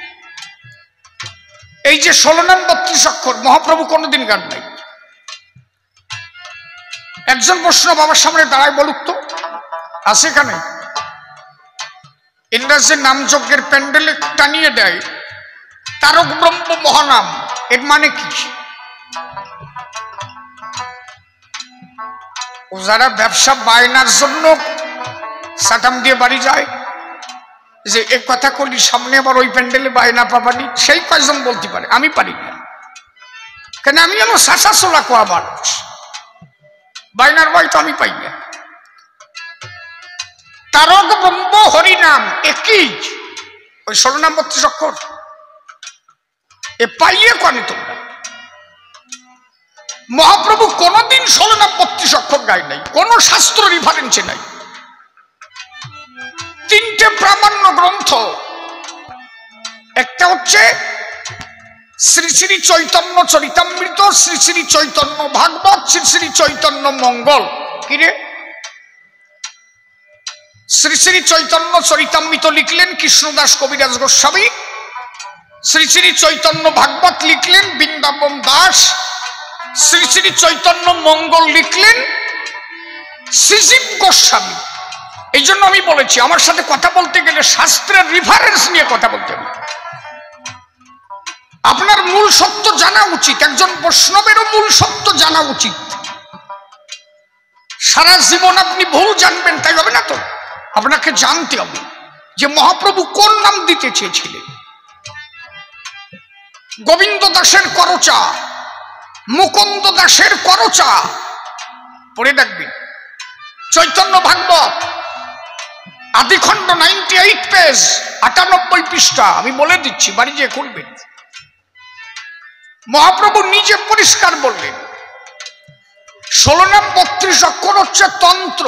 এই যে 16 নাম 32 অক্ষর মহাপ্রভু কোনোদিন গান নাই। একজন বৈষ্ণব আমার সামনে দাঁড়ায় বলুক তো, আছে এখানে? ইংরেজি নাম যজ্ঞের প্যান্ডেলে টানিয়ে দেয় তারক ব্রহ্ম মহানাম, এর মানে কি? ও যারা ব্যবসা বায়নার জন্য সাটাম দিয়ে বাড়ি যায় যে এক কথা করলি সামনে আবার ওই প্যান্ডেলে বায়না পাবানি, সেই কয়জন বলতে পারে, আমি পারি না। কেন? আমি যেন শাসা চোলা কোয়া মানুষ, বায়নার বই তো আমি পাই না। তারক ব্রহ্ম হরিনাম একই, ওই 16 নাম 32 অক্ষর এ পাইয়ে কানে তোমরা। মহাপ্রভু কোনদিন 16 নাম 32 অক্ষর গায় নাই, কোন শাস্ত্র রিফারেন্সে নাই। 3টে প্রামাণ্য গ্রন্থ, একটা হচ্ছে শ্রী শ্রী চৈতন্য চরিতামৃত, শ্রী শ্রী চৈতন্য ভাগবত, শ্রী শ্রী চৈতন্য মঙ্গল। কিরে, শ্রী শ্রী চৈতন্য চরিতামৃত লিখলেন কৃষ্ণদাস কবিরাজ গোস্বামী, শ্রী শ্রী চৈতন্য ভাগবত লিখলেন বৃন্দাবন দাস, শ্রী শ্রী চৈতন্য মঙ্গল লিখলেন শ্রীজীব গোস্বামী। এই জন্য আমি বলেছি আমার সাথে কথা বলতে গেলে শাস্ত্রের রেফারেন্স নিয়ে কথা বলতে হবে। আপনার মূল সত্য জানা উচিত, একজন বৈষ্ণবেরও মূল সত্য জানা উচিত। সারা জীবন আপনি ভুল জানবেন তাই হবে না তো, আপনাকে জানতে হবে যে মহাপ্রভু কোন নাম দিতে চেয়েছিলেন। গোবিন্দ দাসের করচা, মুকুন্দ দাসের করচা পড়ে দেখবেন, চৈতন্য ভাগবত আদিখণ্ড 98 পেজ 98 পৃষ্ঠা, আমি বলে দিচ্ছি, বাড়ি যেয়ে খুলবেন। মহাপ্রভু নিজে পরিষ্কার বললেন 16 নাম 32 অক্ষর হচ্ছে তন্ত্র,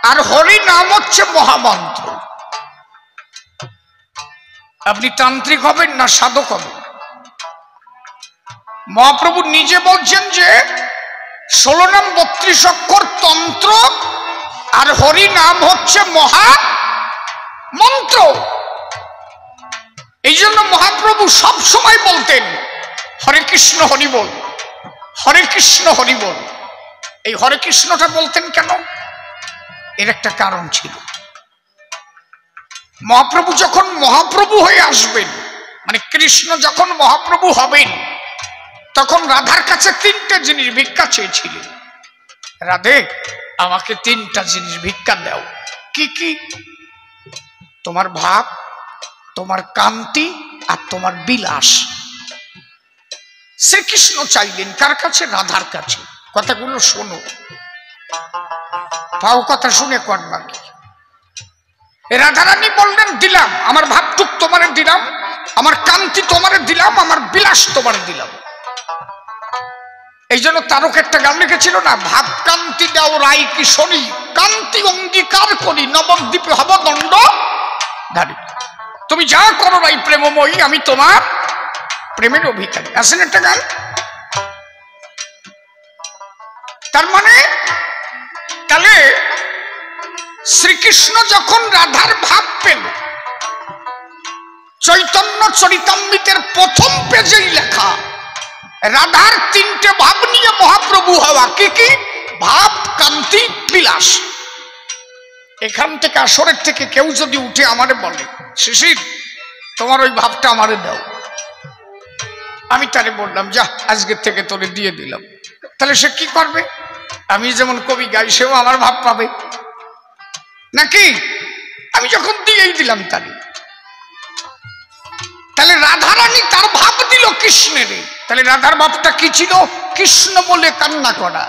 আর হরি নাম হচ্ছে মহামন্ত্র। আপনি তান্ত্রিক হবেন না সাধক হবেন? মহাপ্রভু নিজে বলছেন যে 16 নাম 32 অক্ষর তন্ত্র, আর হরি নাম হচ্ছে মহা মন্ত্র। এই জন্য মহাপ্রভু সব সময় বলতেন হরে কৃষ্ণ হরি বল, হরে কৃষ্ণ হরি বল। এই হরে কৃষ্ণটা বলতেন কেন? এর একটা কারণ ছিল। মহাপ্রভু যখন মহাপ্রভু হয়ে আসবেন, মানে কৃষ্ণ যখন মহাপ্রভু হবেন, তখন রাধার কাছে 3টে জিনিস ভিক্ষা চেয়েছিলেন। রাধে, আমাকে 3টা জিনিস ভিক্ষা দাও। কি কি? তোমার ভাব, তোমার কান্তি, আর তোমার বিলাস। শ্রীকৃষ্ণ চাইলেন কার কাছে? রাধার কাছে। কথাগুলো শোনো, পাও কথা শুনে করবা কি? রাধারানী বললেন দিলাম, আমার ভাবটুক তোমারে দিলাম, আমার কান্তি তোমারে দিলাম, আমার বিলাস তোমারে দিলাম। এই জন্য তারক একটা গান লিখেছিল না, ভাব কান্তি দাও রাই কিশোরী, কান্তি অঙ্গীকার করি নবদ্বীপে হব দণ্ড ধারী। তুমি যা করো রাই প্রেমময়ী, আমি তোমার প্রেমের অভিকারী। আসেন একটা গান। তার মানে তাহলে শ্রীকৃষ্ণ যখন রাধার ভাব পেল, চৈতন্য চরিতামৃতের প্রথম পেজেই লেখা রাধার 3টে ভাব নিয়ে মহাপ্রভু হওয়া। কি কি? ভাব, কান্তি, বিলাস। এখান থেকে আসরের থেকে কেউ যদি উঠে আমারে বলে শিশির তোমার ওই ভাবটা আমারে দাও, আমি তারে বললাম যা আজকের থেকে তোরে দিয়ে দিলাম, তাহলে সে কি করবে? আমি যেমন কবি গাই, সেও আমার ভাব পাবে নাকি? আমি যখন দিয়েই দিলাম তারে। তাহলে রাধারানী তার ভাব দিল কৃষ্ণের। তাহলে রাধার ভাবটা কি ছিল? কৃষ্ণ বলে কান্না করা।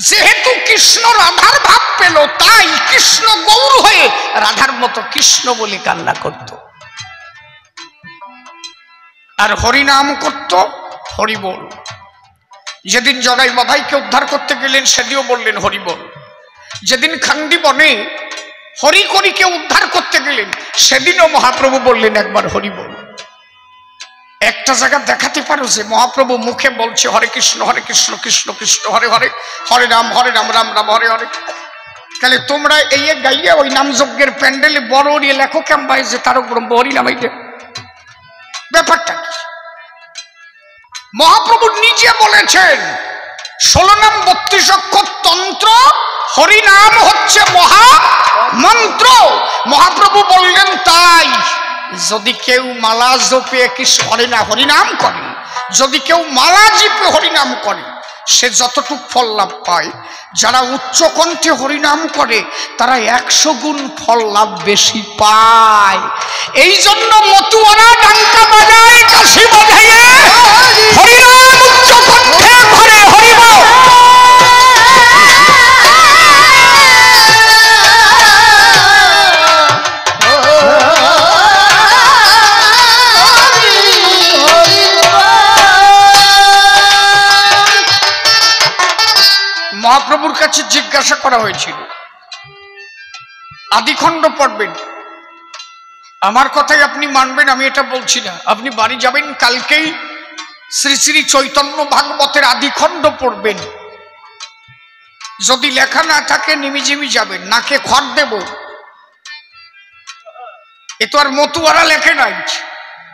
যেহেতু কৃষ্ণ রাধার ভাব পেল, তাই কৃষ্ণ গৌর হয়ে রাধার মতো কৃষ্ণ বলে কান্না করত, আর হরিনাম করত, হরি বল। যেদিন জগাই বাবাইকে উদ্ধার করতে গেলেন সেদিনও বললেন হরি বল। যেদিন খান্ডি বনে হরিকরিকে উদ্ধার করতে গেলেন সেদিনও মহাপ্রভু বললেন একবার হরি বল। একটা জায়গা দেখাতে পারো যে মহাপ্রভু মুখে বলছে হরে কৃষ্ণ কৃষ্ণ কৃষ্ণ হরে হরে, হরে রাম রাম রাম হরে হরে। তাহলে তোমরা এই গাইয়া ওই নামযজ্ঞের প্যান্ডেলে বড় লেখো কেমন যে তারক ব্রহ্ম হরি নাম, এইটা ব্যাপারটা কি? মহাপ্রভু নিজে বলেছেন 16 নাম 32 অক্ষর তন্ত্র, হরিনাম হচ্ছে মহা মন্ত্র। মহাপ্রভু বললেন তাই যদি কেউ মালা জপে কৃষ্ণ হরিনাম করে, যদি কেউ মালা জপে হরিনাম করে, সে যতটুক ফল লাভ পায়, যারা উচ্চ কণ্ঠে হরিনাম করে তারা 100 গুণ ফল লাভ বেশি পায়। এই জন্য মতুয়ারা ডাঙ্কা বাজায়, কাশি বাজাইয়ে হরিনাম উচ্চ কণ্ঠে করে হরিব। মহাপ্রভুর কাছে জিজ্ঞাসা করা হয়েছিল আদিখণ্ড পড়বেন, আমার কথাই আপনি মানবেন, আমি এটা বলছি না। আপনি বাড়ি যাবেন, কালকেই শ্রী শ্রী চৈতন্য ভাগবতের আদিখণ্ড পড়বেন। যদি লেখা না থাকে নিমিজিমি যাবেন, নাকে খড় দেব। এ তো আর মতুয়ারা লেখে নাই।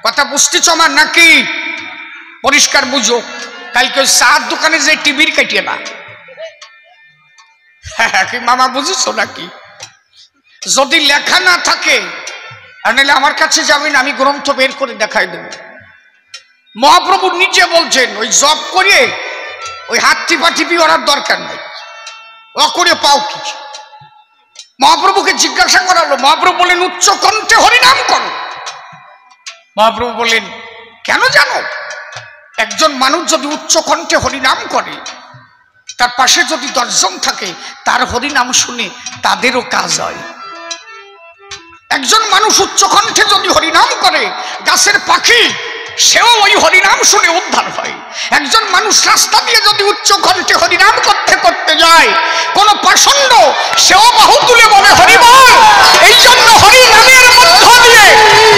কথা বুঝতেছ আমার নাকি? পরিষ্কার বুঝো, কালকে চার দোকানে যে টিভির কাটিয়ে না। কি মামা বুঝেছো নাকি? যদি লেখা না থাকে নাহলে আমার কাছে যাবেন, আমি গ্রন্থ বের করে দেখাই দেব। মহাপ্রভু নিজে বলছেন ওই জপ করে ওই হাত টিপা টিপি ওরার দরকার নাই, ও করে পাও কি? মহাপ্রভুকে জিজ্ঞাসা করা হলো, মহাপ্রভু বলেন উচ্চ কণ্ঠে হরিনাম করো। মহাপ্রভু বলেন কেন জানো? একজন মানুষ যদি উচ্চ কণ্ঠে হরিনাম করে তার পাশে যদি 10 জন থাকে তার হরিনাম শুনে তাদেরও কাজ হয়। একজন মানুষ উচ্চকণ্ঠে যদি হরিনাম করে, গাছের পাখি সেও ওই হরিনাম শুনে উদ্ধার হয়। একজন মানুষ রাস্তা দিয়ে যদি উচ্চকণ্ঠে হরিনাম করতে করতে যায়, কোন পাষণ্ড সেও বাহু তুলে বলে হরিবল। এই জন্য হরিনামের মধ্য দিয়ে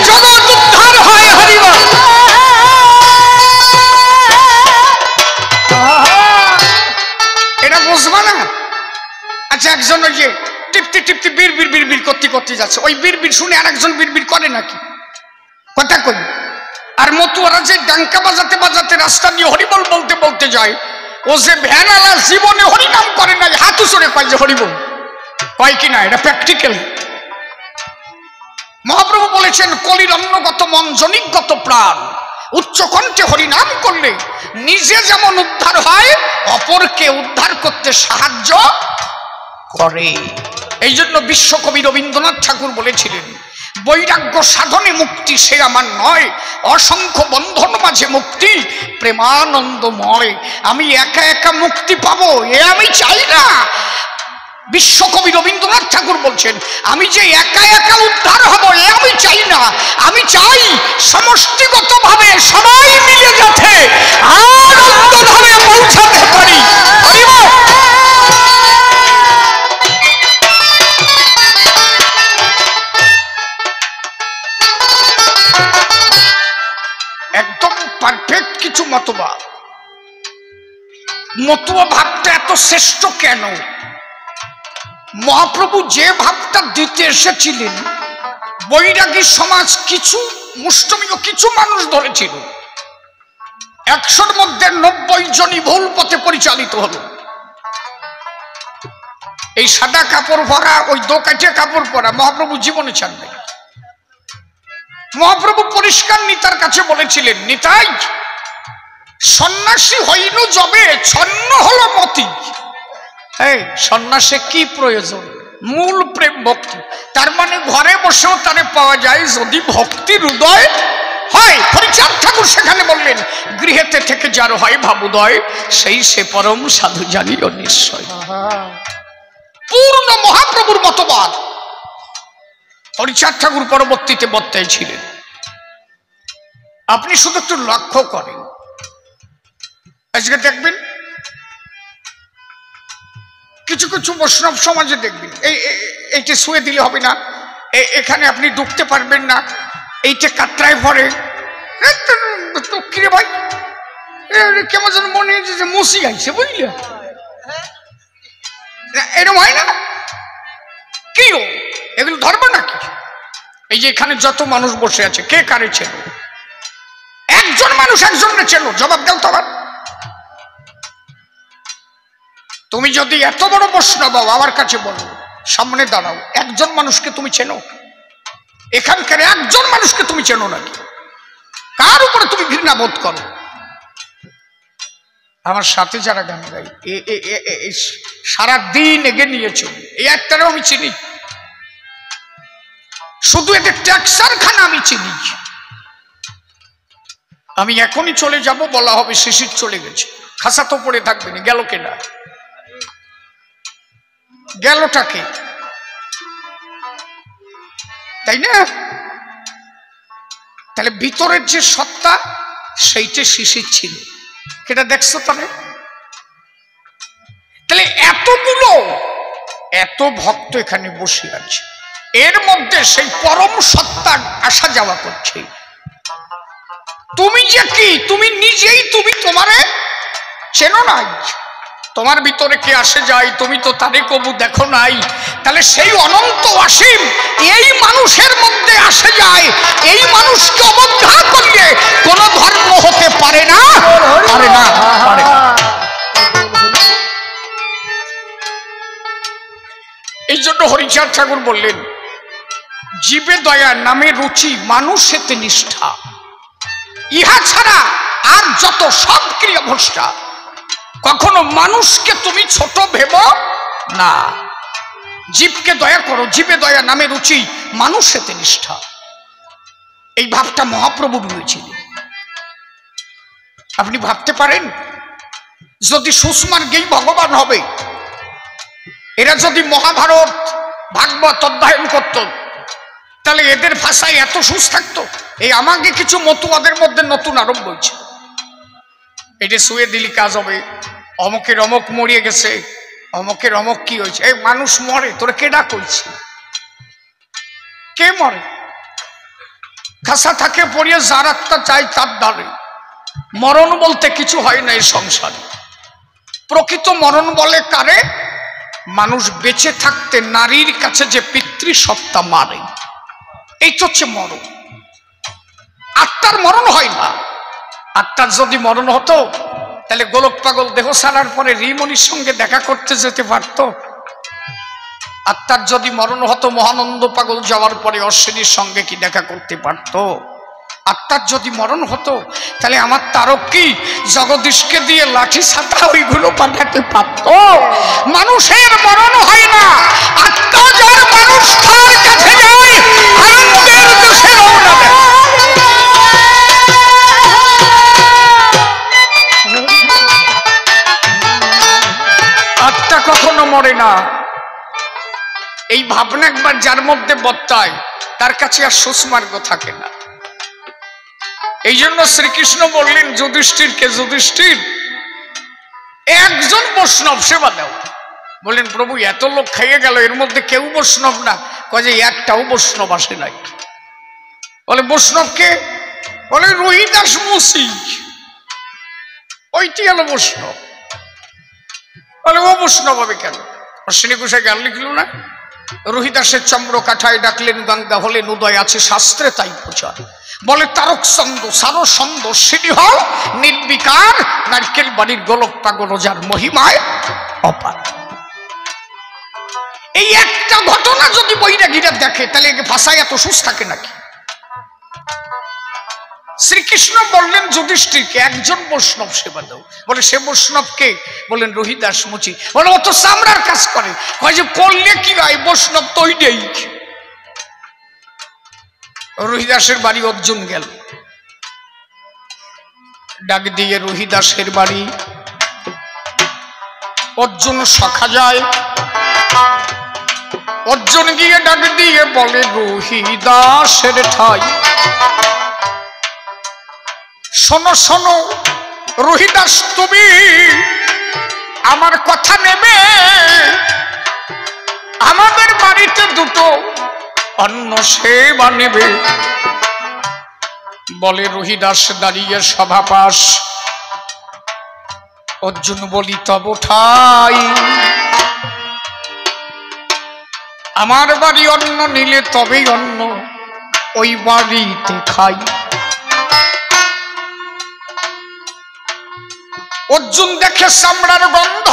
জগৎ উদ্ধার হয়। হরিবল। এটা বুঝবা না? আচ্ছা, একজন ওই যে টিপতে টিপতে বিড়বিড় বিড়বিড় করতে করতে যাচ্ছে, ওই বিড়বিড় শুনে আরেকজন বিড়বিড় করে নাকি? কথা কই। আর মতুয়ারা যে ডাঙ্কা বাজাতে বাজাতে রাস্তা দিয়ে হরিবল বলতে বলতে যায়, ও যে ভ্যানালা জীবনে হরিনাম করে নাই, হাত উচড়ে কয় যে হরিবল, কয় কিনা? এটা প্র্যাকটিক্যাল। মহাপ্রভু বলেছেন, কলির অন্নগত মন জনিকগত প্রাণ, উচ্চকণ্ঠে হরিনাম করলে নিজে যেমন উদ্ধার হয়, অপরকে উদ্ধার করতে সাহায্য করে। এই জন্য বিশ্বকবি রবীন্দ্রনাথ ঠাকুর বলেছিলেন, বৈরাগ্য সাধনে মুক্তি সে আমার নয়, অসংখ্য বন্ধন মাঝে মুক্তি প্রেমানন্দময়। আমি একা একা মুক্তি পাবো এ আমি চাই না। বিশ্বকবি রবীন্দ্রনাথ ঠাকুর বলছেন, আমি যে একা একা উদ্ধার হব এ আমি চাই না। আমি চাই সমষ্টিগতভাবে সবাই মিলে যাতে আনন্দধামে পৌঁছাতে পারি। একদম পারফেক্ট কিছু মতবাদ। মতুয়া ভাবটা এত শ্রেষ্ঠ কেন? মহাপ্রভু যে ভাবটা দিতে এসেছিলেন, বৈরাগী সমাজ কিছু মুষ্টমীয় কিছু মানুষ ধরেছিল, 100-র মধ্যে 90 জনই ভুল পথে পরিচালিত হলো। এই সাদা কাপড় পরা, ওই দোকাঠে কাপড় পরা মহাপ্রভু জীবনে চান নাই। মহাপ্রভু পরিষ্কার নিতার কাছে বলেছিলেন, নিতাই সন্ন্যাসী হইনু যবে ছন্ন হলো মতি। এই সন্ন্যাসে কি প্রয়োজন? মূল প্রেম ভক্তি। তার মানে ঘরে বসেও তারে পাওয়া যায় যদি ভক্তির হৃদয় হয়। হরিচাঁদ ঠাকুর সেখানে বললেন, গৃহেতে থেকে যার হয় ভাবুদয়, সেই সে পরম সাধু জানিও নিশ্চয়। পূর্ণ মহাপ্রভুর মতবাদ। হরিচাঁদ ঠাকুর পরবর্তীতে বর্তায় ছিলেন। আপনি শুধু একটু লক্ষ্য করেন, আজকে দেখবেন কিছু কিছু বৈষ্ণব সমাজে দেখবেন, এইটা শুয়ে দিলে হবে না, এখানে আপনি ঢুকতে পারবেন না, এইটা কাতরায় ভরে। কিরে ভাই, কেমন যেন মনে হচ্ছে যে মুসি আইছে, বুঝলি? এরকম হয় না? কি এগুলো ধরবো নাকি? এই যে এখানে যত মানুষ বসে আছে, কে কারে চেনো? একজন মানুষ একজনকে চেনো? জবাব দাও তো। তুমি যদি এত বড় বৈষ্ণব আমার কাছে বলো, সামনে দাঁড়াও, একজন মানুষকে তুমি চেনো? এখানকার একজন মানুষকে তুমি চেনো নাকি? কার উপরে তুমি ঘৃণা বোধ করো? আমার সাথে যারা গান গাই, সারা দিন এগে নিয়েছো, এই একটারও আমি চিনি। শুধু এদের ট্যাক্সার খানা আমি চিনি। আমি এখনই চলে যাব, বলা হবে শিশির চলে গেছে, খাসা তো পড়ে থাকবে না। গেল কেনা? গেলটাকে, তাই না? তাহলে ভিতরের যে সত্তা সেইটা শিশির ছিল, সেটা দেখছো তাহলে? তাহলে এতগুলো এত ভক্ত এখানে বসে আছে, এর মধ্যে সেই পরম সত্তা আসা যাওয়া করছে। তুমি যে কি, তুমি নিজেই তুমি তোমারে চেনো নাই। তোমার ভিতরে কে আসে যায় তুমি তো তারে কবু দেখো নাই। তাহলে সেই অনন্ত অসীম এই মানুষের মধ্যে আসে যায়, এই মানুষকে অবজ্ঞা করলে কোন ধর্ম হতে পারে না, পারে না, পারে না। এই জন্য হরিচাঁদ ঠাকুর বললেন, জীবে দয়া নামে রুচি মানুষেতে নিষ্ঠা, ইহা ছাড়া আর যত সব ক্রিয়া ভ্রষ্টা। কখনো মানুষকে তুমি ছোট ভেব না, জীবকে দয়া করো। জীবে দয়া নামে রুচি মানুষেতে নিষ্ঠা। এই ভাবটা মহাপ্রভু রয়েছিল। আপনি ভাবতে পারেন যদি সুষমার্গেই ভগবান হবে, এরা যদি মহাভারত ভাগবত অধ্যয়ন করত, তাহলে এদের ভাষায় এত সুস থাকতো? এই আমাকে কিছু মতুয়াদের মধ্যে নতুন আরম্ভ হয়েছে, এটা শুয়ে দিলি কাজ হবে, অমকের অমক মরিয়ে গেছে, অমকের অমক কি হয়েছে। এই মানুষ মরে, তোরা কেডা কইছি? কে মরে? খাসা থাকে পড়িয়ে যার আত্মা চাই তার দ্বারে। মরণ বলতে কিছু হয় না এই সংসারে। প্রকৃত মরণ বলে কারে? মানুষ বেঁচে থাকতে নারীর কাছে যে পিতৃসত্তা মারে, এই তো হচ্ছে মরণ। আত্মার মরণ হয় না। আত্মার যদি মরণ হতো, তাহলে গোলক পাগল দেহ ছাড়ার পরে রিমনির সঙ্গে দেখা করতে যেতে পারত। আত্মার যদি মরণ হতো, মহানন্দ পাগল যাওয়ার পরে অশ্বিনীর সঙ্গে কি দেখা করতে পারত? আত্মার যদি মরণ হতো, তাহলে আমার তারক কি জগদীশকে দিয়ে লাঠি ছাতা ওইগুলো পাঠাতে পারত? মানুষের মরণ হয় না। আত্মা যার মানুষ তার কাছে যায়, আনন্দের দেশে রওনা দেয়। আত্মা কখনো মরে না। এই ভাবনা একবার যার মধ্যে বর্তায়, তার কাছে আর সুষমার্গ থাকে না। এই জন্য শ্রীকৃষ্ণ বললেন যুধিষ্ঠিরকে, যুধিষ্ঠির একজন বৈষ্ণব সেবা দাও। বললেন প্রভু এত লোক খাইয়ে গেল, এর মধ্যে কেউ বৈষ্ণব না? কয় যে একটাও বৈষ্ণব আসে নাই। বলে বৈষ্ণবকে? বলে রোহিদাস মুসি, ওইটি হলো বৈষ্ণব। বলে ও বৈষ্ণব হবে কেন? অশ্বিনী ঘোষায় গান লিখল না, রোহিদাসের চম্র কাঠায় ডাকলেন গঙ্গা হলেন উদয়, আছে শাস্ত্রে তাই প্রচার। বলে তারক ছন্দ সারো ছন্দ সিঁড়িহল নির্বিকার, নারকেল বাড়ির গোলক পাগল যার মহিমায় অপার। এই একটা ঘটনা যদি বৈরাগীরা দেখে, তাহলে ভাষায় এত সুস্থ থাকে নাকি? শ্রীকৃষ্ণ বললেন যুধিষ্ঠিরকে একজন বৈষ্ণব সেবা দাও। বলে সে বৈষ্ণবকে? বলেন রোহিদাস মুচি। বলে ও তো চামড়ার কাজ করে। কয় যে করলে কি হয়, বৈষ্ণব তো ওইটাই। রোহিদাসের বাড়ি অর্জুন গেল, ডাক দিয়ে রোহিদাসের বাড়ি। অর্জুন সখা যায়, অর্জুন গিয়ে ডাক দিয়ে বলে রোহিদাসের ঠাই। শোনো শোনো রোহিদাস, তুমি আমার কথা নেবে? আমাদের বাড়িতে দুটো অন্ন সেবা নেবে। বলে রোহিদাস দাঁড়িয়ে সভাপাশ। অর্জুন বলি তব ঠাই, আমার বাড়ি অন্ন নিলে তবেই অন্ন ওই বাড়িতে খাই। অর্জুন দেখে চামড়ার গন্ধ,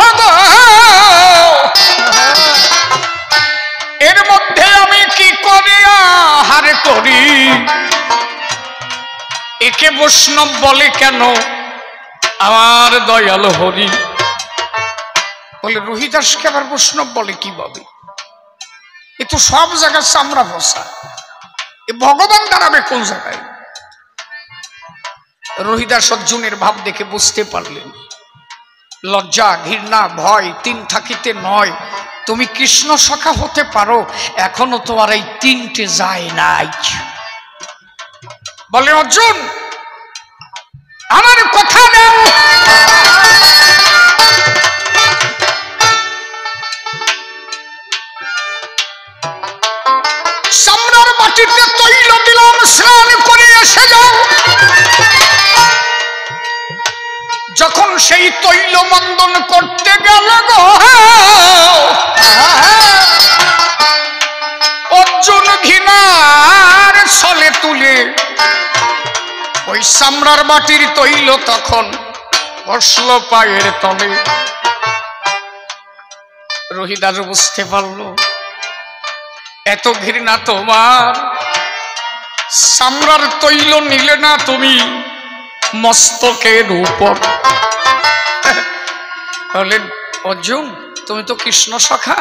এর মধ্যে আমি কি করে আহার করি? একে বৈষ্ণব বলে কেন আমার দয়াল হরি? বলে রোহিদাসকে আবার বৈষ্ণব বলে কিভাবে? এ তো সব জায়গায় চামড়া বসা, এ ভগবান দাঁড়াবে কোন জায়গায়? রোহিদাস অর্জুনের ভাব দেখে বুঝতে পারলেন, লজ্জা ঘৃণা ভয় তিন থাকিতে নয়। তুমি কৃষ্ণ সখা হতে পারো, এখনো তো আর এই তিনটে যায় নাই। বলে অর্জুন আমার কথা নাও, চামড়ার মাটিতে তৈল দিলাম, স্নান করে এসে যাও। যখন সেই তৈল মন্দন করতে গেল গো, অর্জুন ঘৃণার ছলে তুলে ওই চামড়ার মাটির তৈল তখন বসল পায়ের তলে। রোহিদাস বুঝতে পারল এত ঘৃণা তোমার, চামড়ার তৈল নিলে না তুমি মস্তকের উপর। বললেন অর্জুন তুমি তো কৃষ্ণ সখা,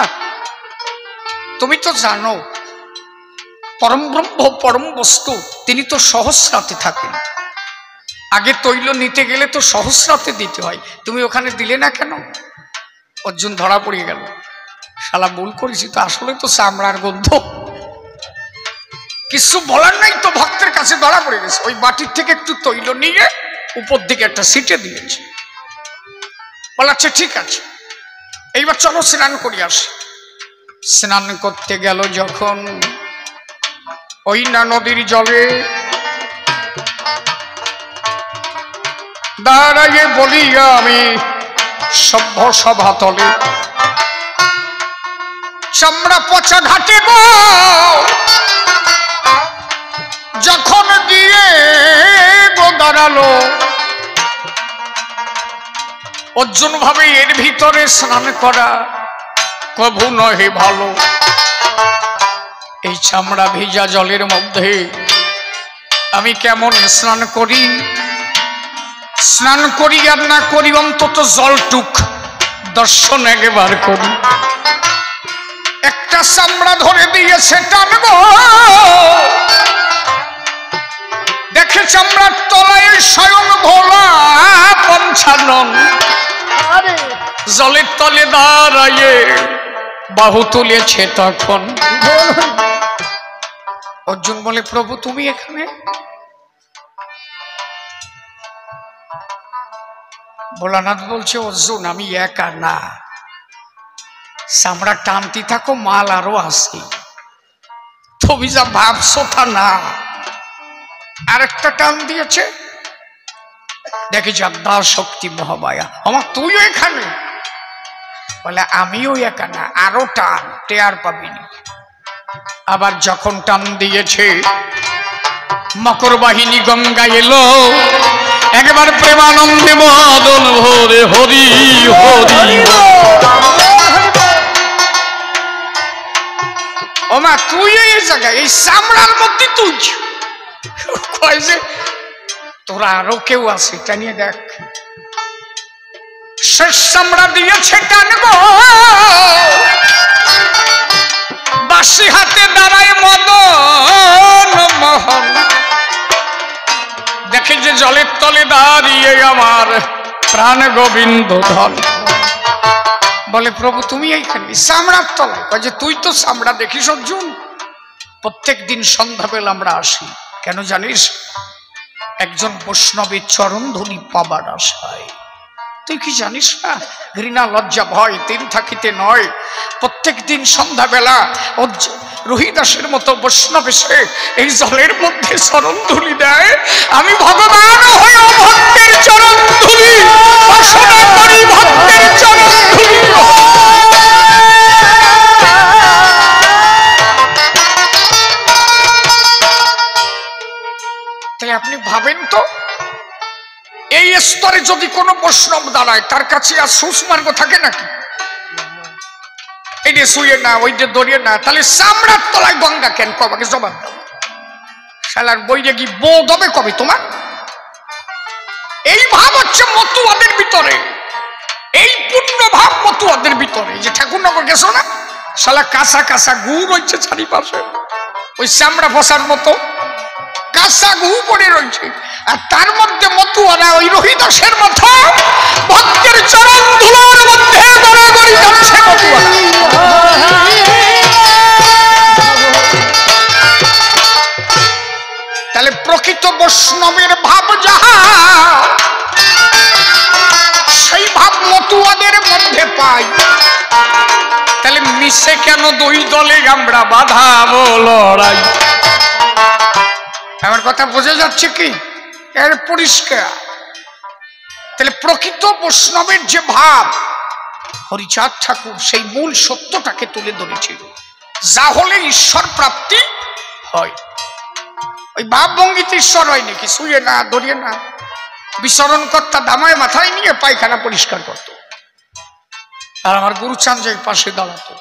তুমি তো জানো পরম ব্রহ্ম পরম বস্তু তিনি তো সহস্রাতে থাকেন, আগে তৈল নিতে গেলে তো সহস্রাতে দিতে হয়, তুমি ওখানে দিলে না কেন? অর্জুন ধরা পড়ে গেল, শালা ভুল করেছি তো, আসলে তো চামড়ার গন্ধ। কিছু বলার নাই তো, ভক্তের কাছে ধরা পড়ে গেছে। ওই বাটির থেকে একটু তৈল নিয়ে উপর দিকে একটা সিটে দিয়েছে, বলাচ্ছে ঠিক আছে এইবার চলো স্নান করি আসি। স্নান করতে গেল যখন ওই না নদীর জলে দাঁড়াইয়ে বলিয়া আমি সভ্য সভা তলে, চামড়া পচা ঘাটে গো যখন গিয়ে গো দাঁড়ালো, অর্জুন ভাবে এর ভিতরে স্নান করা কভু নহে ভালো। এই চামড়া ভিজা জলের মধ্যে আমি কেমন স্নান করি? স্নান করি আর না করি অন্তত জলটুক দর্শন একবার করি। একটা চামড়া ধরে দিয়েছে টানবো, দেখে চামড়ার তলায় স্বয়ং ভোলা পঞ্চানন জলের তলে দাঁড়াইয়ে বাহু তুলেছে তখন। অর্জুন বলে প্রভু তুমি এখানে? ভোলানাথ বলছে অর্জুন আমি একা না, চামড়া টানতে থাকো মাল আরো আছে, তুমি যা ভাবছো তা না। আরেকটা টান দিয়েছে, দেখে যাদ্দা শক্তি মহামায়া, আমার তুইও এখানে? বলে আমিও একা না, আরো টান, টেয়ার পাবিনি। আবার যখন টান দিয়েছে মকর বাহিনী গঙ্গা এলো, একবার প্রেমানন্দে মদন ভরে হরি হরি। ওমা তুই এই জায়গায় এই চামড়ার মধ্যে তুই কয় যে তোরা আরো কেউ আছে, টানিয়ে দেখ। শেষ চামড়া দিয়েছে টানবো, বাঁশি হাতে দাঁড়ায় মদন মোহন, দেখে যে জলের তলে দাঁড়িয়ে আমার প্রাণ গোবিন্দ ধন। বলে প্রভু তুমি এইখানে চামড়ার তলায়? যে তুই তো চামড়া দেখিস অর্জুন, প্রত্যেক দিন সন্ধ্যাবেলা আমরা আসি, কেন জানিস? একজন বৈষ্ণবের চরণ ধূলি পাবার আশায়। তুই কি জানিস না? ঘৃণা লজ্জা ভয় তিন থাকিতে নয়। প্রত্যেক দিন সন্ধ্যাবেলা রোহিদাসের মতো বৈষ্ণব এসে এই জলের মধ্যে চরণ ধুলি দেয়। আমি ভগবান হয়ে ভক্তের চরণ ধুলি বাসনা করি, ভক্তের চরণ ধুলি। তাহলে আপনি ভাবেন তো, এই স্তরে যদি কোনো বৈষ্ণব দাঁড়ায় তার কাছে আর সুস্মার্গ থাকে নাকি? এই যে শুয়ে না, ওই যে দড়িয়ে না, তাহলে চামড়ার তলায় গঙ্গা কেন? কবাকে জবাব দাও। শালার বইরে কি বোধ হবে কবে তোমার? এই ভাব হচ্ছে মতুয়াদের ভিতরে, এই পূর্ণ ভাব মতুয়াদের ভিতরে। যে ঠাকুরনগর গেছো না, শালা কাঁচা কাঁচা গুড় হচ্ছে চারিপাশে, ওই চামড়া ফসার মতো কাঁচা গু পড়ে রয়েছে, আর তার মধ্যে মতুয়ারা ওই রোহিদাসের মতো ভক্তের চরণ ধুলার মধ্যে গড়াগড়ি যাচ্ছে মতুয়ারা। তাহলে প্রকৃত বৈষ্ণবের ভাব যাহা, সেই ভাব মতুয়াদের মধ্যে পাই। তাহলে মিশে কেন দুই দলে আমরা বাঁধাবো লড়াই? আমার কথা বোঝা যাচ্ছে কি? এর পরিষ্কার। তাহলে প্রকৃত বৈষ্ণবের যে ভাব, হরিচাঁদ ঠাকুর সেই মূল সত্যটাকে তুলে ধরেছিল, যা হলে ঈশ্বর প্রাপ্তি হয়। ওই ভাব ভঙ্গিতে ঈশ্বর হয় নাকি? শুয়ে না, দড়িয়ে না, বিচরণ কর্তা দামায় মাথায় নিয়ে পায়খানা পরিষ্কার করত, আর আমার গুরুচাঁদ যে পাশে দাঁড়াতো,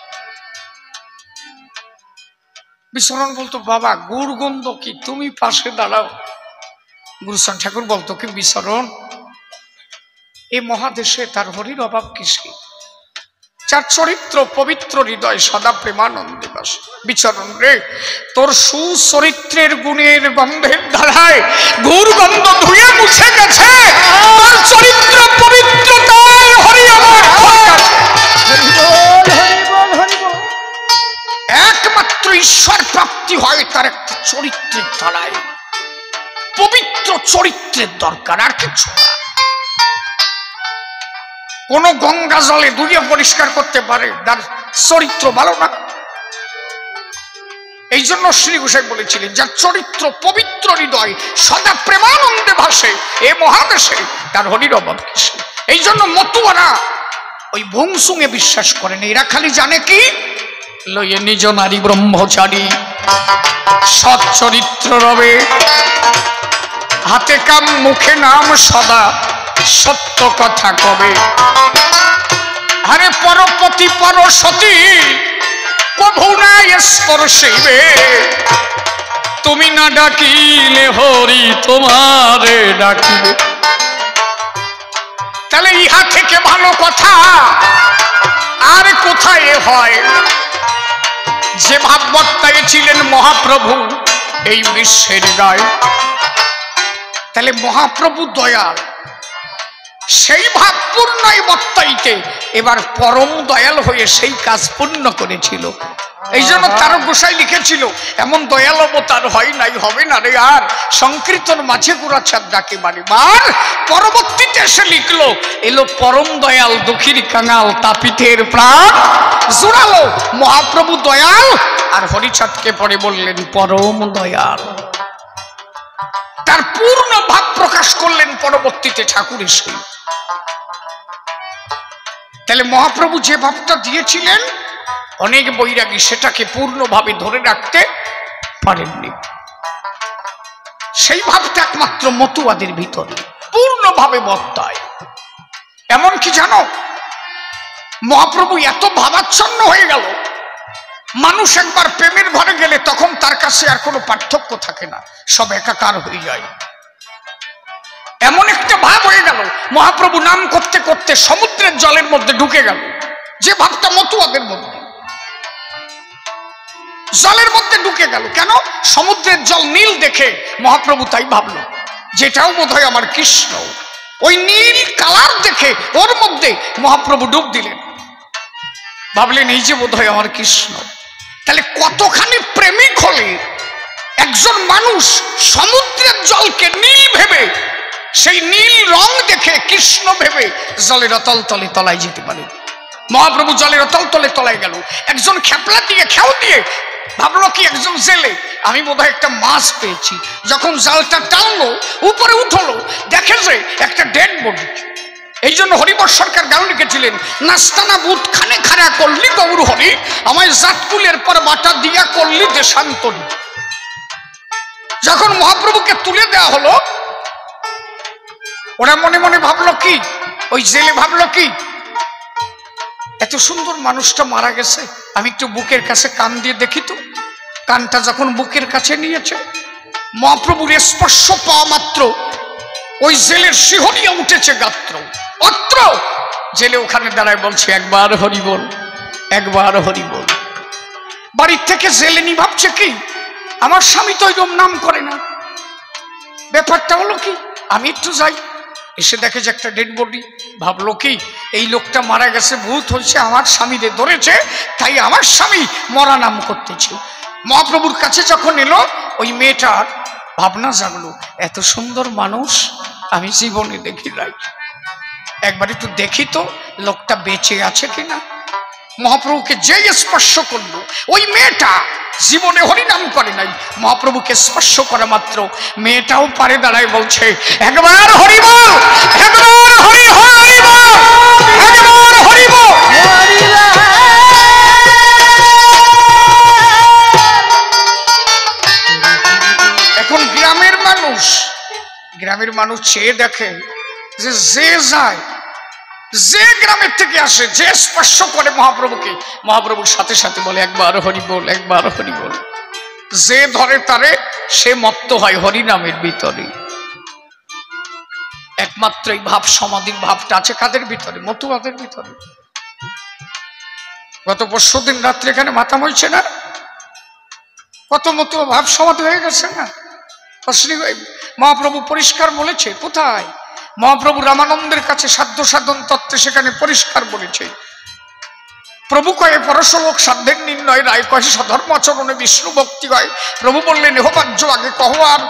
বিচরণ বলতো বাবা গুড় গন্ধ কি, তুমি পাশে দাঁড়াও। গুরুচাঁদ ঠাকুর বলতো কি বিচরণ, এই মহাদেশে তার হরির অভাব কিসে? যার চরিত্র পবিত্র, হৃদয় সদা প্রেমানন্দে বাসে। বিচরণ রে, তোর সুচরিত্রের গুণের গন্ধের ধারায় গুড় গন্ধ ধুয়ে মুছে গেছে। চরিত্রের তলায়, পবিত্র চরিত্রের দরকার, আর কিছু না। কোন গঙ্গা জলে ধুয়ে পরিষ্কার করতে পারে তার চরিত্র ভালো না? এই জন্য শ্রী গোসাই বলেছিলেন, যার চরিত্র পবিত্র, হৃদয় সদা প্রেমানন্দে ভাসে এ মহাদেশে, তার হরির অভাব কিসে। এই জন্য মতুয়ারা ওই ভংসুঙে বিশ্বাস করেন, এরা খালি জানে কি, লইয়ে নিজ নারী ব্রহ্মচারী, সৎ চরিত্র রবে, হাতে কাম মুখে নাম, সদা সত্য কথা কবে। আরে পরপতি পরসতী কভু না স্পর্শিবে, তুমি না ডাকিলে হরি তোমারে ডাকিবে। তাহলে ইহা থেকে ভালো কথা আর কোথায় হয়? যে ভাববত্তায় ছিলেন মহাপ্রভু এই বিশ্বের গায়ে, তাহলে মহাপ্রভু দয়াল, সেই ভাব পূর্ণই বত্তাইতে এবার পরম দয়াল হয়ে সেই কাজ পূর্ণ করেছিল। এই জন্য তার গোসাই লিখেছিল, এমন দয়াল অবতার হয় নাই, হবে না রে আর, সংকীর্তন মাঝে গুড়াচাঁদ ডাকে বাড়ি বার। পরবর্তীতে এসে লিখলো, এলো পরম দয়াল দুঃখীর কাঙাল, তাপিতের প্রাণ জোড়ালো, মহাপ্রভু দয়াল আর হরিচাঁদকে পরে বললেন পরম দয়াল। তার পূর্ণ ভাব প্রকাশ করলেন পরবর্তীতে ঠাকুর এসে। তাহলে মহাপ্রভু যে ভাবটা দিয়েছিলেন, অনেক বৈরাগী সেটাকে পূর্ণভাবে ধরে রাখতে পারেননি। সেই ভাবটা একমাত্র মতুয়াদের ভিতরে পূর্ণভাবে বর্তায়। এমন কি জানো, মহাপ্রভু এত ভাবাচ্ছন্ন হয়ে গেল, মানুষ একবার প্রেমের ঘরে গেলে তখন তার কাছে আর কোনো পার্থক্য থাকে না, সব একাকার হয়ে যায়। এমন একটা ভাব হয়ে গেল, মহাপ্রভু নাম করতে করতে সমুদ্রের জলের মধ্যে ঢুকে গেল। যে ভাবটা মতুয়াদের মধ্যে, জলের মধ্যে ঢুকে গেল। কেন? সমুদ্রের জল নীল দেখে মহাপ্রভু তাই ভাবলো যেটাও বোধহয় আমার কৃষ্ণ। ওই নীল কালার দেখে ওর মধ্যে মহাপ্রভু ডুব দিলেন, ভাবলেন এই যে বোধহয় আমার কৃষ্ণ। তাহলে কতখানি প্রেমিক হলে একজন মানুষ সমুদ্রের জলকে নীল ভেবে, সেই নীল রং দেখে কৃষ্ণ ভেবে জলের অতল তলে তলায় যেতে পারে। মহাপ্রভু জলের অতল তলে তলায় গেল। একজন খেপলা দিয়ে খেউ দিয়ে ভাবলো কি, একজন জেলে, আমি বোধহয় একটা মাছ পেয়েছি। যখন জালটা টানলো, উপরে উঠলো, দেখে যে একটা ডেড বডি। এই জন্য হরিবর সরকার গান লিখেছিলেন, নাস্তানা বুধ খানে খারা করলি গৌর হরি, আমায় জাতকুলের পর বাটা দিয়া করলি দেশান্তরী। যখন মহাপ্রভুকে তুলে দেওয়া হলো, ওরা মনে মনে ভাবলো কি, ওই জেলে ভাবলো কি, এত সুন্দর মানুষটা মারা গেছে, আমি একটু বুকের কাছে কান দিয়ে দেখি তো। কানটা যখন বুকের কাছে নিয়েছে, মহাপ্রভুর স্পর্শ পাওয়া মাত্র ওই জেলের শিহরিয়া উঠেছে গাত্র। অত্র জেলে ওখানে দাঁড়ায় বলছে, একবার হরি বল, একবার হরি বল। বাড়ির থেকে জেলেনি ভাবছে কি, আমার স্বামী তো এরকম নাম করে না, ব্যাপারটা হলো কি, আমি একটু যাই। এসে দেখে যে একটা ডেড বডি। ভাবলো কি, এই লোকটা মারা গেছে, ভূত হয়েছে, আমার স্বামীরে ধরেছে, তাই আমার স্বামী মরা নাম করতেছে। মহাপ্রভুর কাছে যখন এলো, ওই মেয়েটার ভাবনা জাগলো, এত সুন্দর মানুষ আমি জীবনে দেখি নাই, একবার একটু দেখি তো লোকটা বেঁচে আছে কিনা। মহাপ্রভুকে যে স্পর্শ করলো, ওই মেয়েটা জীবনে হরিনাম করে নাই, মহাপ্রভুকে স্পর্শ করা মাত্র মেয়েটাও পারে দাঁড়ায় বলছে, একবার হরি বল, একবার হরি হরি বল, একবার হরি বল। এখন গ্রামের মানুষ চেয়ে দেখে যে যায়, যে গ্রামের থেকে আসে, যে স্পর্শ করে মহাপ্রভুকে, মহাপ্রভুর সাথে সাথে বলে একবার হরি বল, একবার হরি বল। যে ধরে তারে সে মত্ত হয় হরি নামের ভিতরে। একমাত্র এই ভাব সমাধির ভাবটা আছে কাদের ভিতরে? মতুয়াদের ভিতরে। গত পরশুদিন রাত্রে এখানে মাথা মইছে না, কত মতুয়া ভাব সমাধি হয়ে গেছে না। মহাপ্রভু পরিষ্কার বলেছে, কোথায়? মহাপ্রভু রামানন্দের কাছে সাধ্য সাধন তত্ত্বে সেখানে পরিষ্কার বলেছে, প্রভু কয়ে পরশলোক সাধ্যের নির্ণয়, রায় কয়ে স্বধর্ম আচরণে বিষ্ণু ভক্তি হয়। প্রভু বললেন এহবাজ্য আগে কহ আর,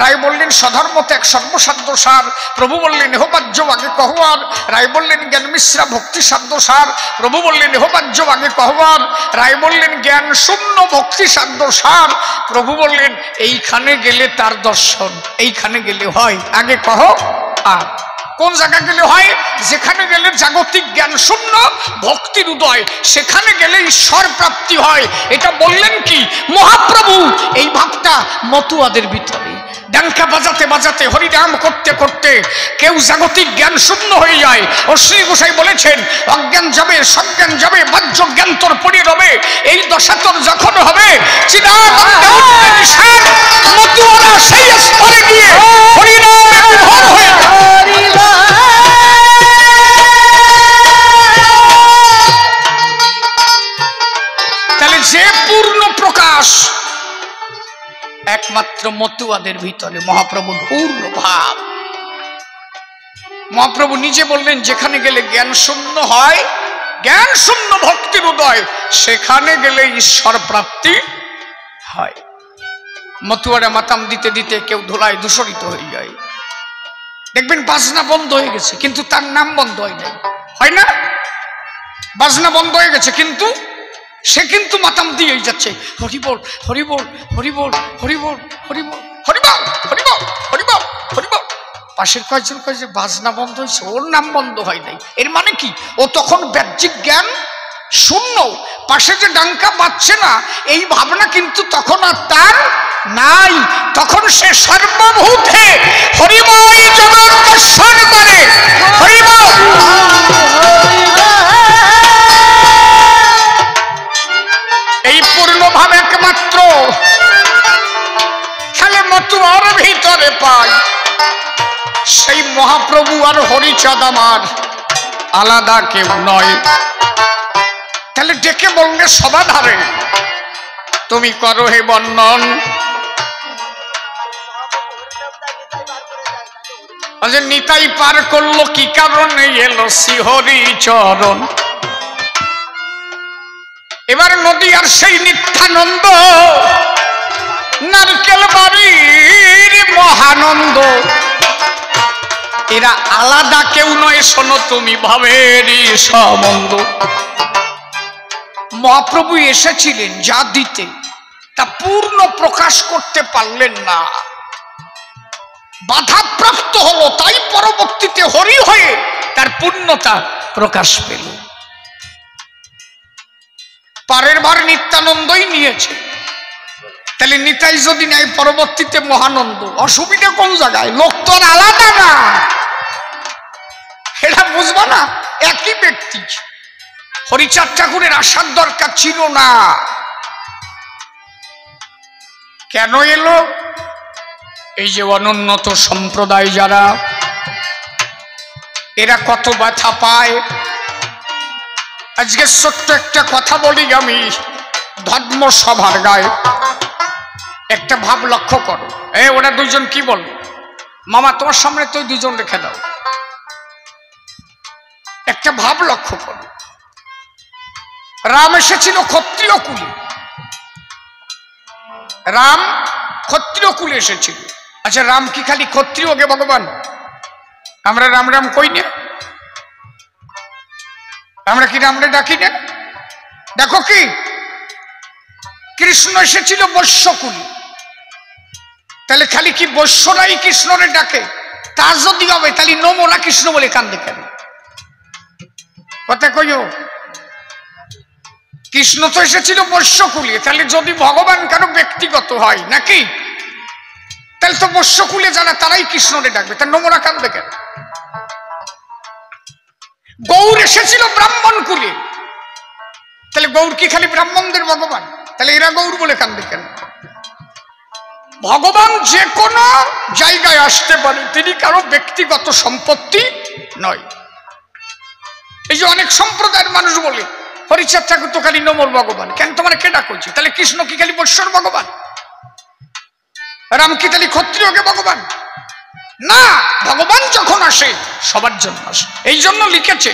রায় বললেন স্বধর্ম ত্যাগ সর্বসাধ্য সার। প্রভু বললেন এহবাজ্য আগে কহ আর, রায় বললেন জ্ঞান মিশ্রা ভক্তি সাধ্য সার। প্রভু বললেন এহবাজ্য আগে কহ আর, রায় বললেন জ্ঞান শূন্য ভক্তি সাধ্য সার। প্রভু বললেন এইখানে গেলে তার দর্শন, এইখানে গেলে হয়, আগে কহ আর। কোন জায়গা গেলে হয়? যেখানে গেলে জাগতিক জ্ঞান শূন্য ভক্তির উদয়, সেখানে গেলে ঈশ্বর প্রাপ্তি হয়। এটা বললেন কি মহাপ্রভু? এই ভাবটা মতুয়াদের ভিতরে ডাঙ্কা বাজাতে বাজাতে হরিনাম করতে করতে কেউ জাগতিক জ্ঞান শূন্য হয়ে যায়। অশ্রী গোসাই বলেছেন অজ্ঞান যাবে, সজ্ঞান যাবে, বাহ্য জ্ঞান তোর পড়ে রবে। এই দশা তোর যখন হবে চিদানন্দে উঠবে নিশান, মতুয়ারা সেই স্তরে গিয়ে হরিনামে বিভোর হয়ে যায়। তাহলে যে পূর্ণ প্রকাশ একমাত্র মতুয়াদের ভিতরে, মহাপ্রভুর পূর্ণ ভাব। মহাপ্রভু নিজে বললেন যেখানে গেলে জ্ঞান শূন্য হয়, জ্ঞান শূন্য ভক্তির উদয়, সেখানে গেলে ঈশ্বর প্রাপ্তি হয়। মতুয়ারা মাতাম দিতে দিতে কেউ ধুলায় দূষরিত হয়ে যায়। দেখবেন বাজনা বন্ধ হয়ে গেছে কিন্তু তার নাম বন্ধ হয় নাই, হয় না? বাজনা বন্ধ হয়ে গেছে কিন্তু সে কিন্তু মাতাম দিয়েই যাচ্ছে, হরিবল হরিবল হরিবল হরিবল হরিবল হরিবল হরিবল হরিবল হরিবল। পাশের কয়েকজন কয়ে যে বাজনা বন্ধ হয়েছে, ওর নাম বন্ধ হয় নাই। এর মানে কি? ও তখন বাহ্যিক জ্ঞান শূন্য। পাশে যে ডাঙ্কা বাজছে না এই ভাবনা কিন্তু তখন আর তার নাই। তখন সে সর্বভূতে হরিময় জগৎ দর্শন করে। হরিবল। এই পূর্ণভাব একমাত্র খালি মতুয়ার ভিতরে পাই। সেই মহাপ্রভু আর হরিচাঁদ আমার আলাদা কেউ নয়। তাহলে ডেকে বললে সবাধারে তুমি করো হে বর্ণন। নিতাই পার করলো কি কারণে এলো শ্রীহরি চরণ। এবার নদী আর সেই নিত্যানন্দ, নারকেল বাড়ির মহানন্দ, এরা আলাদা কেউ নয়। শোনো তুমি ভাবেরই সম্বন্ধ। মহাপ্রভু এসেছিলেন যা দিতে, তা পূর্ণ প্রকাশ করতে পারলেন না, বাধাপ্রাপ্ত হলো। তাই পরবর্তীতে হরি হয়ে তার পূর্ণতা প্রকাশ পেল। পারের ভার নিত্যানন্দই নিয়েছে। তাহলে নিতাই যদি নেয় পরবর্তীতে মহানন্দ, অসুবিধা কোন জায়গায়? লোক তো আর আলাদা না, এটা বুঝবো না, একই ব্যক্তি। হরিচাঁদ ঠাকুরের আসার দরকার ছিল না। কেন এলো? এই যে অনুন্নত সম্প্রদায় যারা, এরা কত ব্যথা পায়। আজকে ছোট্ট একটা কথা বলি আমি ধর্মসভার গায়ে। একটা ভাব লক্ষ্য করো। ওরা দুইজন কি বল, মামা তোমার সামনে তো দুজন রেখে দাও। একটা ভাব লক্ষ্য করো। রাম এসেছিল ক্ষত্রিয় কুলে, রাম ক্ষত্রিয় কুলে এসেছিল। আচ্ছা রাম কি খালি ক্ষত্রিয় গে ভগবান? আমরা রাম রাম কই না? আমরা কি রামরে ডাকি না? দেখো কি কৃষ্ণ এসেছিল বৈশ্যকুলে, তাহলে খালি কি বৈশ্যরাই কৃষ্ণরে ডাকে? তা যদি হবে তাহলে নমরা কৃষ্ণ বলে কান্দে কেন? কথা কইও। কৃষ্ণ তো এসেছিল বৈশ্যকুলে, তাহলে যদি ভগবান কারো ব্যক্তিগত হয় নাকি, তাহলে তো বৈশ্যকুলে যারা তারাই কৃষ্ণরে ডাকবে, তার নমরা কান্দে কেন? গৌর এসেছিল ব্রাহ্মণ কুলে, তাহলে গৌর কি খালি ব্রাহ্মণদের ভগবান? তাহলে এরা গৌর বলে কান্দে কেন? ভগবান যে কোনো জায়গায় আসতে পারে, তিনি কারো ব্যক্তিগত সম্পত্তি নয়। এই যে অনেক সম্প্রদায়ের মানুষ বলে হরিচাঁদ ঠাকুর তো খালি নমর ভগবান, কেন তোমার কে ডাকছে? তাহলে কৃষ্ণ কি খালি বৈশ্যর ভগবান? রাম কি তাহলে ক্ষত্রিয়কে ভগবান? না, ভগবান যখন আসে সবার জন্য আসে। এই জন্য লিখেছে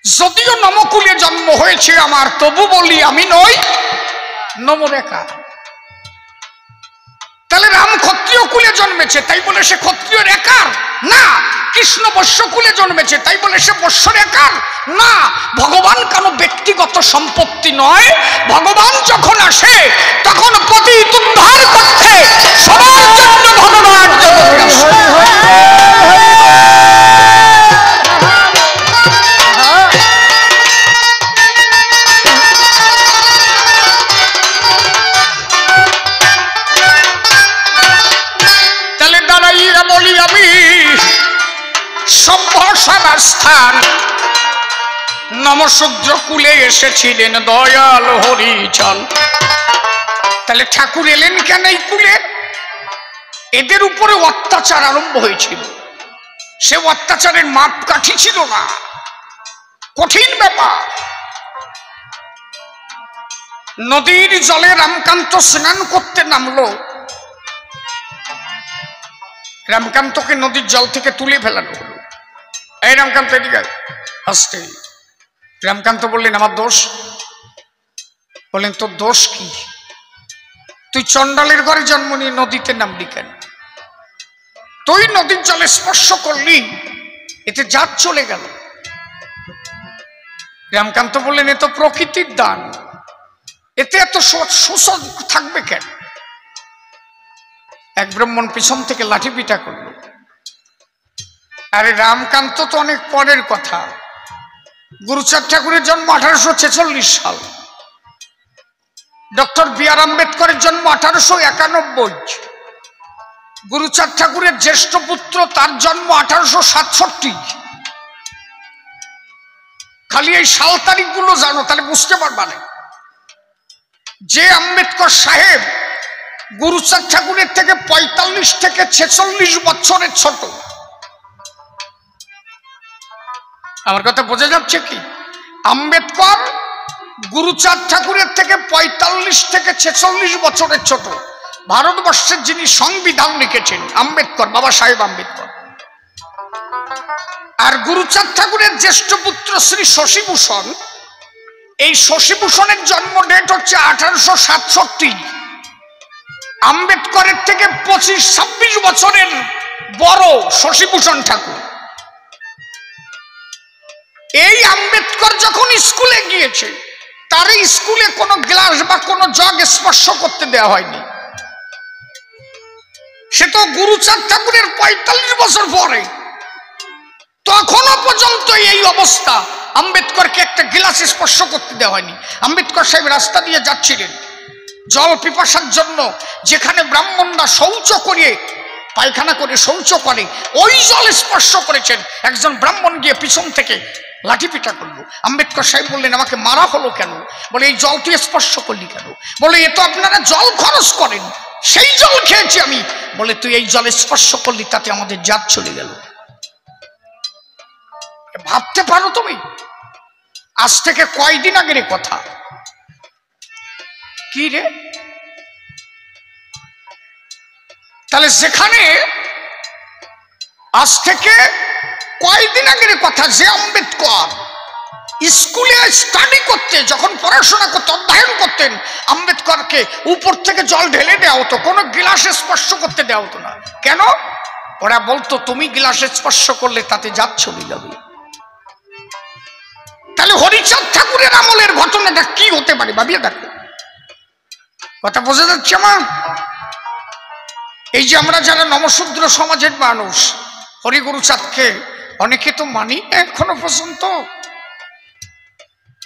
যদিও নমকুলে জন্ম হয়েছে আমার, তবু বলি আমি নই নমরেখা। তাহলে রাম ক্ষত্রিয় কুলে জন্মেছে তাই বলে সে ক্ষত্রিয় রেখার না, কৃষ্ণ বৈশ্য কুলে জন্মেছে তাই বলে সে বৈশ্য রেখার না। ভগবান কেন ব্যক্তিগত সম্পত্তি নয়, ভগবান যখন আসে তখন পতিত উদ্ধার করতে সবার জন্য ভগবান জগতে আসে। বলি আমি সভ্যসার স্থান নমশূদ্র কুলে এসেছিলেন দয়াল হরিচল। তাহলে ঠাকুর এলেন কেন এই কুলে? এদের উপরে অত্যাচার আরম্ভ হয়েছিল, সে অত্যাচারের মাপকাঠি ছিল না, কঠিন ব্যাপার। নদীর জলে রামকান্ত স্নান করতে নামলো, রামকান্তকে নদীর জল থেকে তুলে ফেলানো হলো। এই রামকান্ত এদিকে আসতে। রামকান্ত বললেন আমার দোষ। বললেন তোর দোষ কি? তুই চণ্ডালের ঘরে জন্ম নিয়ে নদীতে নামলি কেন? তুই নদীর জলে স্পর্শ করলি, এতে জাত চলে গেল। রামকান্ত বললেন এ তো প্রকৃতির দান, এতে এত শোষণ থাকবে কেন? এক ব্রাহ্মণ পিছন থেকে লাঠি পিটা করল। আরে রামকান্ত তো অনেক পরের কথা, গুরুচাঁদ ঠাকুরের জন্ম 1846 সাল, ডক্টর বি আর আম্বেদকরের জন্ম 1891, গুরুচাঁদ ঠাকুরের জ্যেষ্ঠ পুত্র তার জন্ম 1867। খালি এই সাল তারিখগুলো জানো তাহলে বুঝতে পারবা না যে আম্বেদকর সাহেব গুরুচাঁদ ঠাকুরের থেকে 45 থেকে 46 বছরের ছোট। আমার কথা বোঝা যাচ্ছে কি? আম্বেদকর গুরুচাঁদ ঠাকুরের থেকে 45 থেকে 46 বছরের ছোট। ভারতবর্ষের যিনি সংবিধান লিখেছেন আম্বেদকর, বাবা সাহেব আম্বেদকর। আর গুরুচাঁদ ঠাকুরের জ্যেষ্ঠ পুত্র শ্রী শশীভূষণ, এই শশীভূষণের জন্ম ডেট হচ্ছে 1867। আম্বেদকরের থেকে 25-26 বছরের বড় শশীভূষণ ঠাকুর। এই আম্বেদকর যখন স্কুলে গিয়েছে, তার স্কুলে কোনো গ্লাস বা কোনো জগ স্পর্শ করতে দেওয়া হয়নি। সে তো গুরুচাঁদ ঠাকুরের 45 বছর পরে, তখনও পর্যন্ত এই অবস্থা। আম্বেদকরকে একটা গ্লাস স্পর্শ করতে দেওয়া হয়নি। আম্বেদকর সাহেব রাস্তা দিয়ে যাচ্ছিলেন জল পিপাসার জন্য, যেখানে ব্রাহ্মণরা শৌচ করে পায়খানা করে শৌচ করে ওই জল স্পর্শ করেছেন। একজন ব্রাহ্মণ গিয়ে পিছন থেকে লাঠি পিটা করলো। আম্বেদকর সাহেব বললেন আমাকে মারা হলো কেন? বলে এই জল তুই স্পর্শ করলি কেন? বলে এ তো আপনারা জল খরচ করেন, সেই জল খেয়েছি আমি। বলে তুই এই জল স্পর্শ করলি, তাতে আমাদের জাত চলে গেল। ভাবতে পারো তুমি? আজ থেকে কয়দিন আগের কথা। কি রে? তাহলে যেখানে আজ থেকে কয়দিন আগের কথা, যে আম্বেদকর স্কুলে স্টাডি করতে, যখন পড়াশোনা করতে, অধ্যয়ন করতেন, আম্বেদকরকে উপর থেকে জল ঢেলে দেওয়া হতো, কোনো গ্লাসে স্পর্শ করতে দেওয়া হতো না। কেন? ওরা বলতো তুমি গ্লাসে স্পর্শ করলে তাতে জাত চলে যাবে। তাহলে হরিচাঁদ ঠাকুরের আমলের ঘটনাটা কি হতে পারে ভাবিয়ে দেখো। কথা বোঝা যাচ্ছে আমার? এই যে আমরা যারা নমশূদ্র সমাজের মানুষ, হরিগুরুচাঁদকে অনেকে তো মানি এখনো পর্যন্ত।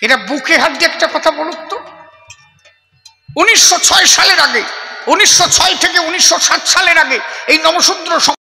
এরা বুকে হাত দিয়ে একটা কথা বলুক তো, 1906 সালের আগে, 1906 থেকে 1907 সালের আগে এই নমশূদ্র